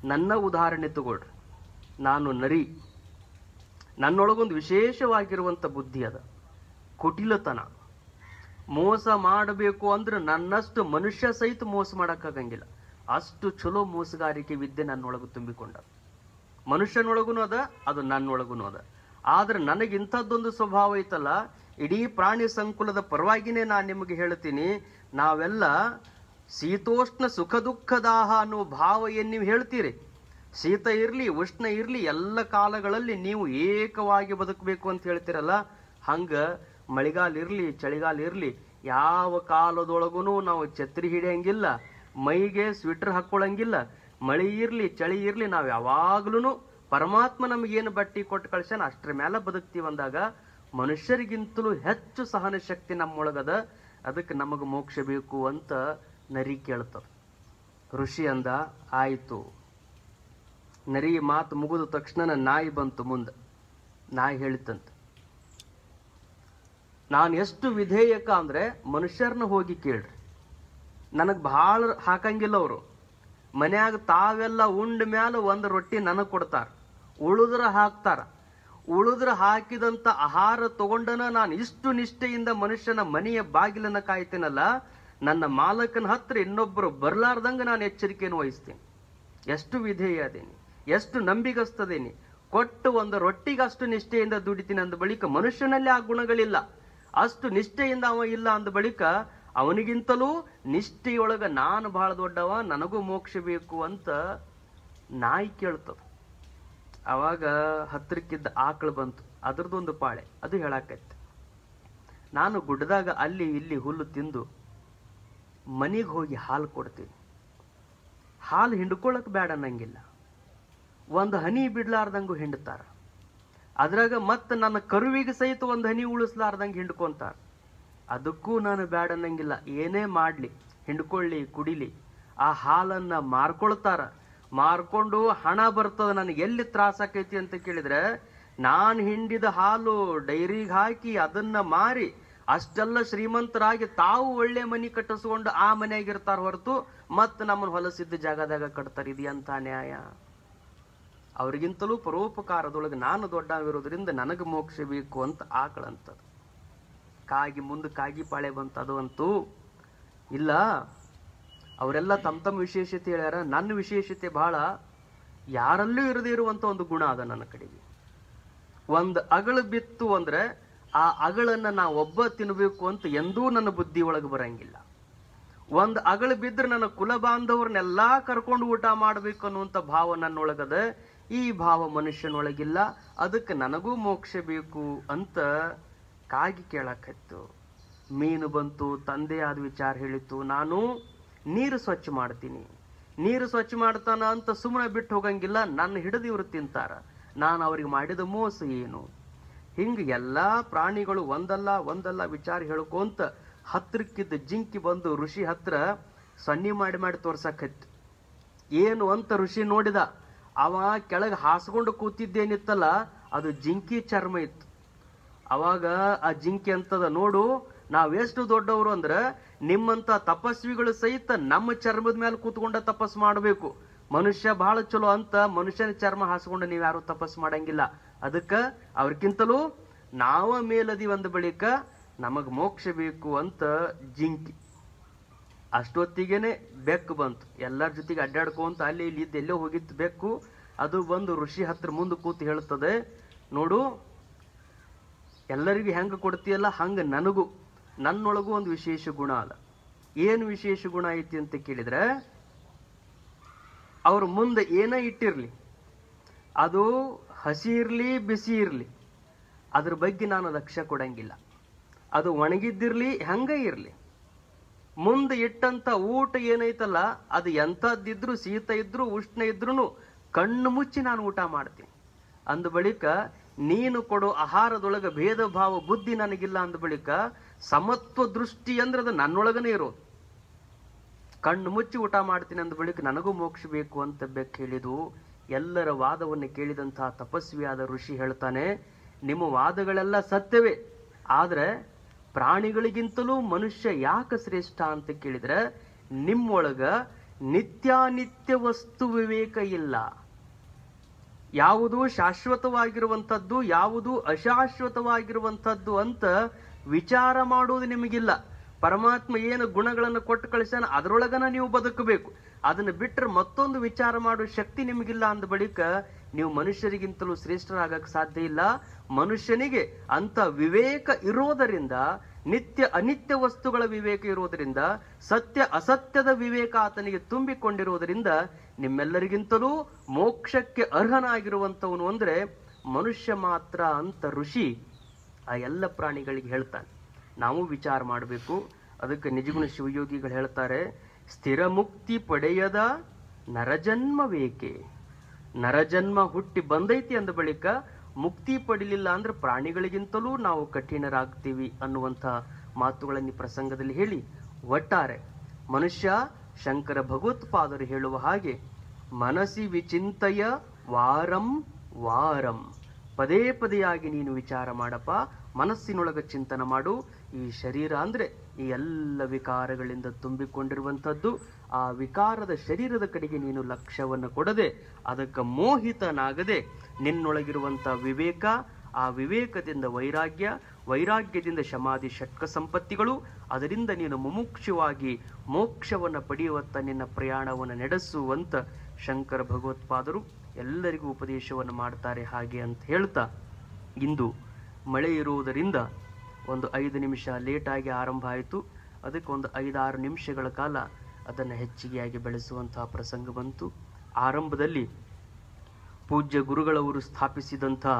ನನ್ನ ಉದಾಹರಣೆ ತಗೊಳ್ರಿ, ನಾನು ನರಿ, ನನ್ನೊಳಗೊಂದು ವಿಶೇಷವಾಗಿರುವಂತ ಬುದ್ಧಿ ಅದ, ಕುಟಿಲತನ. ಮೋಸ ಮಾಡಬೇಕು ಅಂದ್ರೆ ನನ್ನಷ್ಟು ಮನುಷ್ಯ ಸಹಿತ ಮೋಸ ಮಾಡಕ್ಕಾಗಂಗಿಲ್ಲ, ಅಷ್ಟು ಚಲೋ ಮೋಸಗಾರಿಕೆ ವಿದ್ಯೆ ನನ್ನೊಳಗು ತುಂಬಿಕೊಂಡ. ಮನುಷ್ಯನೊಳಗುನು ಅದ, ಅದು ನನ್ನೊಳಗುನು ಅದ. ಆದ್ರೆ ನನಗಿಂಥದ್ದೊಂದು ಸ್ವಭಾವ ಐತಲ್ಲ, ಇಡೀ ಪ್ರಾಣಿ ಸಂಕುಲದ ಪರವಾಗಿನೇ ನಾನು ನಿಮಗೆ ಹೇಳ್ತೀನಿ, ನಾವೆಲ್ಲ ಶೀತೋಷ್ಣ ಸುಖ ದುಃಖದಾಹ ಅನ್ನುವ ಭಾವ ಏನ್ ನೀವು ಹೇಳ್ತೀರಿ, ಶೀತ ಇರ್ಲಿ ಉಷ್ಣ ಇರ್ಲಿ ಎಲ್ಲ ಕಾಲಗಳಲ್ಲಿ ನೀವು ಏಕವಾಗಿ ಬದುಕಬೇಕು ಅಂತ ಹೇಳ್ತಿರಲ್ಲ, ಹಂಗ ಮಳೆಗಾಲ ಇರ್ಲಿ ಚಳಿಗಾಲ ಇರ್ಲಿ ಯಾವ ಕಾಲದೊಳಗೂ ನಾವು ಛತ್ರಿ ಹಿಡಿಯಂಗಿಲ್ಲ, ಮೈಗೆ ಸ್ವೆಟರ್ ಹಾಕೊಳ್ಳಂಗಿಲ್ಲ, ಮಳೆ ಇರ್ಲಿ ಚಳಿ ಇರ್ಲಿ ನಾವು ಯಾವಾಗ್ಲೂ ಪರಮಾತ್ಮ ನಮಗೇನು ಬಟ್ಟಿ ಕೊಟ್ಟು ಕಳ್ಸ್ಯಾನ ಅಷ್ಟ್ರ ಮೇಲೆ ಬದುಕ್ತೀವಿ ಅಂದಾಗ ಮನುಷ್ಯರಿಗಿಂತಲೂ ಹೆಚ್ಚು ಸಹನ ಶಕ್ತಿ ನಮ್ಮೊಳಗದ. ಅದಕ್ಕೆ ನಮಗೆ ಮೋಕ್ಷ ಬೇಕು ಅಂತ ನರಿ ಕೇಳ್ತದ. ಋಷಿ ಅಂದ, ಆಯಿತು. ನರಿ ಮಾತು ಮುಗಿದ ತಕ್ಷಣ ನಾಯಿ ಬಂತು ಮುಂದೆ. ನಾಯಿ ಹೇಳಿತಂತ, ನಾನು ಎಷ್ಟು ವಿಧೇಯಕ ಅಂದ್ರೆ ಮನುಷ್ಯರನ್ನ ಹೋಗಿ ಕೇಳ್ರಿ, ನನಗ್ ಭಾಳ ಹಾಕಂಗಿಲ್ಲ. ಅವರು ಮನ್ಯಾಗ ತಾವೆಲ್ಲ ಉಂಡ ಮ್ಯಾಲ ಒಂದು ರೊಟ್ಟಿ ನನಗ್ ಕೊಡ್ತಾರ, ಉಳಿದ್ರ ಹಾಕ್ತಾರ. ಉಳಿದ್ರ ಹಾಕಿದಂತ ಆಹಾರ ತಗೊಂಡನ ನಾನು ಇಷ್ಟು ನಿಷ್ಠೆಯಿಂದ ಮನುಷ್ಯನ ಮನೆಯ ಬಾಗಿಲನ್ನ ಕಾಯ್ತೇನಲ್ಲ, ನನ್ನ ಮಾಲಕನ ಹತ್ರ ಇನ್ನೊಬ್ಬರು ಬರ್ಲಾರ್ದಂಗ ನಾನು ಎಚ್ಚರಿಕೆಯನ್ನು ವಹಿಸ್ತೀನಿ. ಎಷ್ಟು ವಿಧೇಯ ಅದೇನಿ, ಎಷ್ಟು ನಂಬಿಗಸ್ತದೇನಿ. ಕೊಟ್ಟು ಒಂದು ರೊಟ್ಟಿಗೆ ಅಷ್ಟು ನಿಷ್ಠೆಯಿಂದ ದುಡಿತೀನಿ ಅಂದ ಬಳಿಕ ಮನುಷ್ಯನಲ್ಲಿ ಆ ಗುಣಗಳಿಲ್ಲ. ಅಷ್ಟು ನಿಷ್ಠೆಯಿಂದ ಅವ ಇಲ್ಲ ಅಂದ ಬಳಿಕ ಅವನಿಗಿಂತಲೂ ನಿಷ್ಠೆಯೊಳಗ ನಾನು ಬಹಳ ದೊಡ್ಡವ, ನನಗೂ ಮೋಕ್ಷ ಬೇಕು ಅಂತ ನಾಯಿ ಕೇಳ್ತದ. ಅವಾಗ ಹತ್ತಿರಕ್ಕಿದ್ದ ಆಕಳು ಬಂತು, ಅದ್ರದ್ದೊಂದು ಪಾಳೆ. ಅದು ಹೇಳಾಕೈತೆ, ನಾನು ಗುಡ್ಡದಾಗ ಅಲ್ಲಿ ಇಲ್ಲಿ ಹುಲ್ಲು ತಿಂದು ಮನಿಗೆ ಹೋಗಿ ಹಾಲು ಕೊಡ್ತೀನಿ. ಹಾಲು ಹಿಂಡ್ಕೊಳಕ್ ಬೇಡ ಅನ್ನಂಗಿಲ್ಲ, ಒಂದು ಹನಿ ಬಿಡ್ಲಾರ್ದಂಗು ಹಿಂಡ್ತಾರ. ಅದ್ರಾಗ ಮತ್ತ ನನ್ನ ಕರುವಿಗೆ ಸಹಿತ ಒಂದು ಹನಿ ಉಳಿಸ್ಲಾರ್ದಂಗೆ ಹಿಂಡ್ಕೊಂತಾರ. ಅದಕ್ಕೂ ನಾನು ಬೇಡ ಅನ್ನಂಗಿಲ್ಲ, ಏನೇ ಮಾಡ್ಲಿ, ಹಿಂಡ್ಕೊಳ್ಳಿ, ಕುಡಿಲಿ. ಆ ಹಾಲನ್ನ ಮಾರ್ಕೊಳ್ತಾರ. ಮಾರ್ಕೊಂಡು ಹಣ ಬರ್ತದ. ನನಗೆ ಎಲ್ಲಿ ತ್ರಾಸ ಆಕೈತಿ ಅಂತ ಕೇಳಿದ್ರೆ, ನಾನು ಹಿಂಡಿದ ಹಾಲು ಡೈರಿಗೆ ಹಾಕಿ ಅದನ್ನ ಮಾರಿ ಅಷ್ಟೆಲ್ಲ ಶ್ರೀಮಂತರಾಗಿ ತಾವು ಒಳ್ಳೆ ಮನಿ ಕಟ್ಟಿಸ್ಕೊಂಡು ಆ ಮನೆಯಾಗಿರ್ತಾರ ಹೊರತು ಮತ್ ನಮ್ಮನ್ನ ಹೊಲಸಿದ್ದ ಜಾಗದಾಗ ಕಟ್ತಾರ. ಇದೆಯಂತ ನ್ಯಾಯ? ಅವ್ರಿಗಿಂತಲೂ ಪರೋಪಕಾರದೊಳಗೆ ನಾನು ದೊಡ್ಡವಿರೋದ್ರಿಂದ ನನಗೆ ಮೋಕ್ಷ ಬೇಕು ಅಂತ ಆಕಳಂತದ. ಮುಂದೆ ಕಾಗಿ ಪಾಳೆ ಬಂತ. ಅದು ಅಂತೂ ಇಲ್ಲ, ಅವರೆಲ್ಲ ತಮ್ಮ ವಿಶೇಷತೆ ಹೇಳ್ಯಾರ. ನನ್ನ ವಿಶೇಷತೆ ಬಹಳ ಯಾರಲ್ಲೂ ಇರದೇ ಇರುವಂತ ಒಂದು ಗುಣ ಅದ ನನ್ನ ಕಡೆಗೆ. ಒಂದು ಅಗಳು ಬಿತ್ತು ಅಂದ್ರೆ ಆ ಅಗಳನ್ನ ನಾ ಒಬ್ಬ ತಿನ್ಬೇಕು ಅಂತ ಎಂದೂ ನನ್ನ ಬುದ್ಧಿ ಒಳಗೆ ಬರಂಗಿಲ್ಲ. ಒಂದು ಅಗಳು ಬಿದ್ರೆ ನನ್ನ ಕುಲ ಬಾಂಧವ್ರನ್ನೆಲ್ಲಾ ಕರ್ಕೊಂಡು ಊಟ ಮಾಡ್ಬೇಕು ಅನ್ನುವಂಥ ಭಾವ ನನ್ನೊಳಗದ. ಈ ಭಾವ ಮನುಷ್ಯನೊಳಗಿಲ್ಲ. ಅದಕ್ಕೆ ನನಗೂ ಮೋಕ್ಷ ಬೇಕು ಅಂತ ಕಾಗಿ ಕೇಳಾಕತ್ತು. ಮೀನು ಬಂತು, ತಂದೆ ಆದ ವಿಚಾರ ಹೇಳಿತು. ನಾನು ನೀರು ಸ್ವಚ್ಛ ಮಾಡ್ತೀನಿ, ನೀರು ಸ್ವಚ್ಛ ಮಾಡ್ತಾನ ಅಂತ ಸುಮ್ಮನೆ ಬಿಟ್ಟು ಹೋಗಂಗಿಲ್ಲ. ನನ್ನ ಹಿಡಿದು ಇವ್ರು ತಿಂತಾರ, ನಾನು ಅವ್ರಿಗೆ ಮಾಡಿದ ಮೋಸ ಏನು? ಹಿಂಗ ಎಲ್ಲಾ ಪ್ರಾಣಿಗಳು ಒಂದಲ್ಲ ವಿಚಾರ ಹೇಳ್ಕೊಂತ ಹತ್ರಕ್ಕಿದ್ದ ಜಿಂಕಿ ಬಂದು ಋಷಿ ಹತ್ರ ಸನ್ನಿ ಮಾಡಿ ತೋರ್ಸಕತ್ತು. ಏನು ಅಂತ ಋಷಿ ನೋಡಿದ. ಅವ ಕೆಳಗೆ ಹಾಸ್ಕೊಂಡು ಕೂತಿದ್ದೇನಿತ್ತಲ್ಲ, ಅದು ಜಿಂಕಿ ಚರ್ಮ ಇತ್ತು. ಅವಾಗ ಆ ಜಿಂಕಿ ಅಂತದ, ನೋಡು, ನಾವೆಷ್ಟು ದೊಡ್ಡವರು ಅಂದ್ರೆ ನಿಮ್ಮಂತ ತಪಸ್ವಿಗಳು ಸಹಿತ ನಮ್ಮ ಚರ್ಮದ ಮೇಲೆ ಕೂತ್ಕೊಂಡ ತಪಸ್ ಮಾಡಬೇಕು. ಮನುಷ್ಯ ಬಹಳ ಚಲೋ ಅಂತ ಮನುಷ್ಯನ ಚರ್ಮ ಹಾಸ್ಕೊಂಡು ನೀವ್ ಯಾರು ತಪಸ್ ಮಾಡಂಗಿಲ್ಲ. ಅದಕ್ಕ ಅವ್ರಕ್ಕಿಂತಲೂ ನಾವ ಮೇಲದಿ ಒಂದ್ ಬಳಿಕ ನಮಗ್ ಮೋಕ್ಷ ಬೇಕು ಅಂತ ಜಿಂಕಿ. ಅಷ್ಟೊತ್ತಿಗೆನೆ ಬೆಕ್ಕು ಬಂತು. ಎಲ್ಲರ ಜೊತೆಗೆ ಅಡ್ಡಾಡ್ಕೊಂತ ಅಲ್ಲಿ ಇಲ್ಲಿ ಎಲ್ಲೋ ಹೋಗಿತ್ತು ಬೆಕ್ಕು. ಅದು ಬಂದು ಋಷಿ ಹತ್ರ ಮುಂದೆ ಕೂತು ಹೇಳ್ತದೆ, ನೋಡು, ಎಲ್ಲರಿಗೂ ಹೆಂಗ ಕೊಡ್ತೀಯಲ್ಲ ಹಂಗ ನನಗೂ, ನನ್ನೊಳಗೂ ಒಂದು ವಿಶೇಷ ಗುಣ ಅದ. ಏನು ವಿಶೇಷ ಗುಣ ಐತಿ ಅಂತ ಕೇಳಿದ್ರೆ, ಅವ್ರ ಮುಂದೆ ಏನ ಇಟ್ಟಿರ್ಲಿ, ಅದು ಹಸಿ ಇರ್ಲಿ ಬಿಸಿ ಇರ್ಲಿ, ಅದ್ರ ಬಗ್ಗೆ ನಾನು ಲಕ್ಷ್ಯ ಕೊಡಂಗಿಲ್ಲ. ಅದು ಒಣಗಿದ್ದಿರ್ಲಿ ಹೆಂಗ ಇರ್ಲಿ, ಮುಂದೆ ಇಟ್ಟಂತ ಊಟ ಏನೈತಲ್ಲ ಅದು ಎಂಥದ್ದಿದ್ರು, ಶೀತ ಇದ್ರು ಉಷ್ಣ ಇದ್ರು ಕಣ್ಣು ಮುಚ್ಚಿ ನಾನು ಊಟ ಮಾಡ್ತೀನಿ. ಅಂದ ಬಳಿಕ ನೀನು ಕೊಡೋ ಆಹಾರದೊಳಗ ಭೇದ ಭಾವ ಬುದ್ಧಿ ನನಗಿಲ್ಲ. ಅಂದ ಬಳಿಕ ಸಮತ್ವ ದೃಷ್ಟಿ ಅಂದ್ರೆ ಅದು ನನ್ನೊಳಗನೇ ಇರೋದು. ಕಣ್ಣು ಮುಚ್ಚಿ ಊಟ ಮಾಡ್ತೀನಿ ಅಂದ ಬಳಿಕ ನನಗೂ ಮೋಕ್ಷ ಬೇಕು ಅಂತ ಬೆಕ್ಕು ಹೇಳಿದು. ಎಲ್ಲರ ವಾದವನ್ನು ಕೇಳಿದಂತಹ ತಪಸ್ವಿಯಾದ ಋಷಿ ಹೇಳ್ತಾನೆ, ನಿಮ್ಮ ವಾದಗಳೆಲ್ಲ ಸತ್ಯವೇ, ಆದ್ರೆ ಪ್ರಾಣಿಗಳಿಗಿಂತಲೂ ಮನುಷ್ಯ ಯಾಕೆ ಶ್ರೇಷ್ಠ ಅಂತ ಕೇಳಿದ್ರೆ, ನಿಮ್ಮೊಳಗ ನಿತ್ಯಾನಿತ್ಯ ವಸ್ತು ವಿವೇಕ ಇಲ್ಲ. ಯಾವುದು ಶಾಶ್ವತವಾಗಿರುವಂಥದ್ದು, ಯಾವುದು ಅಶಾಶ್ವತವಾಗಿರುವಂಥದ್ದು ಅಂತ ವಿಚಾರ ಮಾಡುವುದು ನಿಮಗಿಲ್ಲ. ಪರಮಾತ್ಮ ಏನು ಗುಣಗಳನ್ನು ಕೊಟ್ಟು ಕಳಿಸ್ಯಾನ ಅದರೊಳಗನ ನೀವು ಬದುಕಬೇಕು. ಅದನ್ನು ಬಿಟ್ಟರೆ ಮತ್ತೊಂದು ವಿಚಾರ ಮಾಡುವ ಶಕ್ತಿ ನಿಮಗಿಲ್ಲ. ಅಂದ ಬಳಿಕ ನೀವು ಮನುಷ್ಯರಿಗಿಂತಲೂ ಶ್ರೇಷ್ಠರಾಗಕ್ಕೆ ಸಾಧ್ಯ ಇಲ್ಲ. ಮನುಷ್ಯನಿಗೆ ಅಂತ ವಿವೇಕ ಇರೋದರಿಂದ, ನಿತ್ಯ ಅನಿತ್ಯ ವಸ್ತುಗಳ ವಿವೇಕ ಇರೋದರಿಂದ, ಸತ್ಯ ಅಸತ್ಯದ ವಿವೇಕ ಆತನಿಗೆ ತುಂಬಿಕೊಂಡಿರುವುದರಿಂದ ನಿಮ್ಮೆಲ್ಲರಿಗಿಂತಲೂ ಮೋಕ್ಷಕ್ಕೆ ಅರ್ಹನಾಗಿರುವಂತವನು ಅಂದ್ರೆ ಮನುಷ್ಯ ಮಾತ್ರ ಅಂತ ಋಷಿ ಆ ಎಲ್ಲ ಪ್ರಾಣಿಗಳಿಗೆ ಹೇಳ್ತಾನೆ. ನಾವು ವಿಚಾರ ಮಾಡಬೇಕು. ಅದಕ್ಕೆ ನಿಜಗುಣ ಶಿವಯೋಗಿಗಳು ಹೇಳ್ತಾರೆ, ಸ್ಥಿರ ಮುಕ್ತಿ ಪಡೆಯದ ನರಜನ್ಮ ಬೇಕೆ. ನರಜನ್ಮ ಹುಟ್ಟಿ ಬಂದೈತಿ ಅಂದ ಬಳಿಕ ಮುಕ್ತಿ ಪಡಿಲಿಲ್ಲ ಅಂದ್ರೆ ಪ್ರಾಣಿಗಳಿಗಿಂತಲೂ ನಾವು ಕಠಿಣರಾಗ್ತೀವಿ ಅನ್ನುವಂಥ ಮಾತುಗಳನ್ನು ಈ ಪ್ರಸಂಗದಲ್ಲಿ ಹೇಳಿ, ಒಟ್ಟಾರೆ ಮನುಷ್ಯ ಶಂಕರ ಭಗವತ್ಪಾದರು ಹೇಳುವ ಹಾಗೆ ಮನಸಿ ವಿಚಿಂತಯ ವಾರಂ ವಾರಂ, ಪದೇ ಪದೇಯಾಗಿ ನೀನು ವಿಚಾರ ಮಾಡಪ್ಪ, ಮನಸ್ಸಿನೊಳಗ ಚಿಂತನ ಮಾಡು. ಈ ಶರೀರ ಅಂದ್ರೆ ಈ ಎಲ್ಲ ವಿಕಾರಗಳಿಂದ ತುಂಬಿಕೊಂಡಿರುವಂಥದ್ದು. ಆ ವಿಕಾರದ ಶರೀರದ ಕಡೆಗೆ ನೀನು ಲಕ್ಷ್ಯವನ್ನು ಕೊಡದೆ, ಅದಕ್ಕೆ ಮೋಹಿತನಾಗದೆ ನಿನ್ನೊಳಗಿರುವಂಥ ವಿವೇಕ, ಆ ವಿವೇಕದಿಂದ ವೈರಾಗ್ಯ, ವೈರಾಗ್ಯದಿಂದ ಶಮಾಧಿ ಷಟ್ಕ ಸಂಪತ್ತಿಗಳು, ಅದರಿಂದ ನೀನು ಮುಮುಕ್ಷುವಾಗಿ ಮೋಕ್ಷವನ್ನು ಪಡೆಯುವತ್ತ ನಿನ್ನ ಪ್ರಯಾಣವನ್ನು ನಡೆಸುವಂತ ಶಂಕರ ಭಗವತ್ಪಾದರು ಎಲ್ಲರಿಗೂ ಉಪದೇಶವನ್ನು ಮಾಡ್ತಾರೆ. ಹಾಗೆ ಅಂತ ಹೇಳ್ತಾ, ಇಂದು ಮಳೆ ಇರುವುದರಿಂದ ಒಂದು 5 ನಿಮಿಷ ಲೇಟಾಗಿ ಆರಂಭ ಆಯಿತು. ಅದಕ್ಕೆ ಒಂದು 5-6 ನಿಮಿಷಗಳ ಕಾಲ ಅದನ್ನು ಹೆಚ್ಚಿಗೆಯಾಗಿ ಬೆಳೆಸುವಂತಹ ಪ್ರಸಂಗ ಬಂತು. ಆರಂಭದಲ್ಲಿ ಪೂಜ್ಯ ಗುರುಗಳವರು ಸ್ಥಾಪಿಸಿದಂತಹ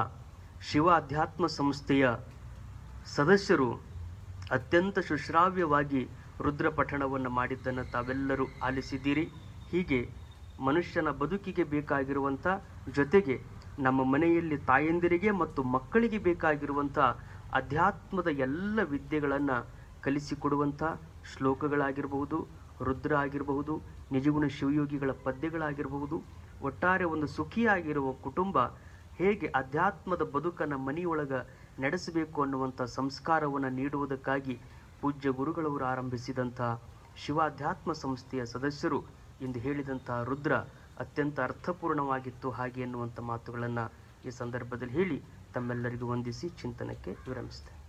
ಶಿವ ಅಧ್ಯಾತ್ಮ ಸಂಸ್ಥೆಯ ಸದಸ್ಯರು ಅತ್ಯಂತ ಸುಶ್ರಾವ್ಯವಾಗಿ ರುದ್ರ ಪಠಣವನ್ನು ಮಾಡಿದ್ದನ್ನು ತಾವೆಲ್ಲರೂ ಆಲಿಸಿದ್ದೀರಿ. ಹೀಗೆ ಮನುಷ್ಯನ ಬದುಕಿಗೆ ಬೇಕಾಗಿರುವಂಥ, ಜೊತೆಗೆ ನಮ್ಮ ಮನೆಯಲ್ಲಿ ತಾಯಂದಿರಿಗೆ ಮತ್ತು ಮಕ್ಕಳಿಗೆ ಬೇಕಾಗಿರುವಂಥ ಅಧ್ಯಾತ್ಮದ ಎಲ್ಲ ವಿದ್ಯೆಗಳನ್ನು ಕಲಿಸಿಕೊಡುವಂಥ ಶ್ಲೋಕಗಳಾಗಿರಬಹುದು, ರುದ್ರ ಆಗಿರಬಹುದು, ನಿಜಗುಣ ಶಿವಯೋಗಿಗಳ ಪದ್ಯಗಳಾಗಿರಬಹುದು, ಒಟ್ಟಾರೆ ಒಂದು ಸುಖಿಯಾಗಿರುವ ಕುಟುಂಬ ಹೇಗೆ ಅಧ್ಯಾತ್ಮದ ಬದುಕನ್ನು ಮನೆಯೊಳಗೆ ನಡೆಸಬೇಕು ಅನ್ನುವಂಥ ಸಂಸ್ಕಾರವನ್ನು ನೀಡುವುದಕ್ಕಾಗಿ ಪೂಜ್ಯ ಗುರುಗಳವರು ಆರಂಭಿಸಿದಂಥ ಶಿವಾಧ್ಯಾತ್ಮ ಸಂಸ್ಥೆಯ ಸದಸ್ಯರು ಇಂದು ಹೇಳಿದಂಥ ರುದ್ರ ಅತ್ಯಂತ ಅರ್ಥಪೂರ್ಣವಾಗಿತ್ತು ಹಾಗೆ ಎನ್ನುವಂಥ ಮಾತುಗಳನ್ನು ಈ ಸಂದರ್ಭದಲ್ಲಿ ಹೇಳಿ ತಮ್ಮೆಲ್ಲರಿಗೂ ವಂದಿಸಿ ಚಿಂತನಕ್ಕೆ ವಿರಮಿಸ್ತೇನೆ.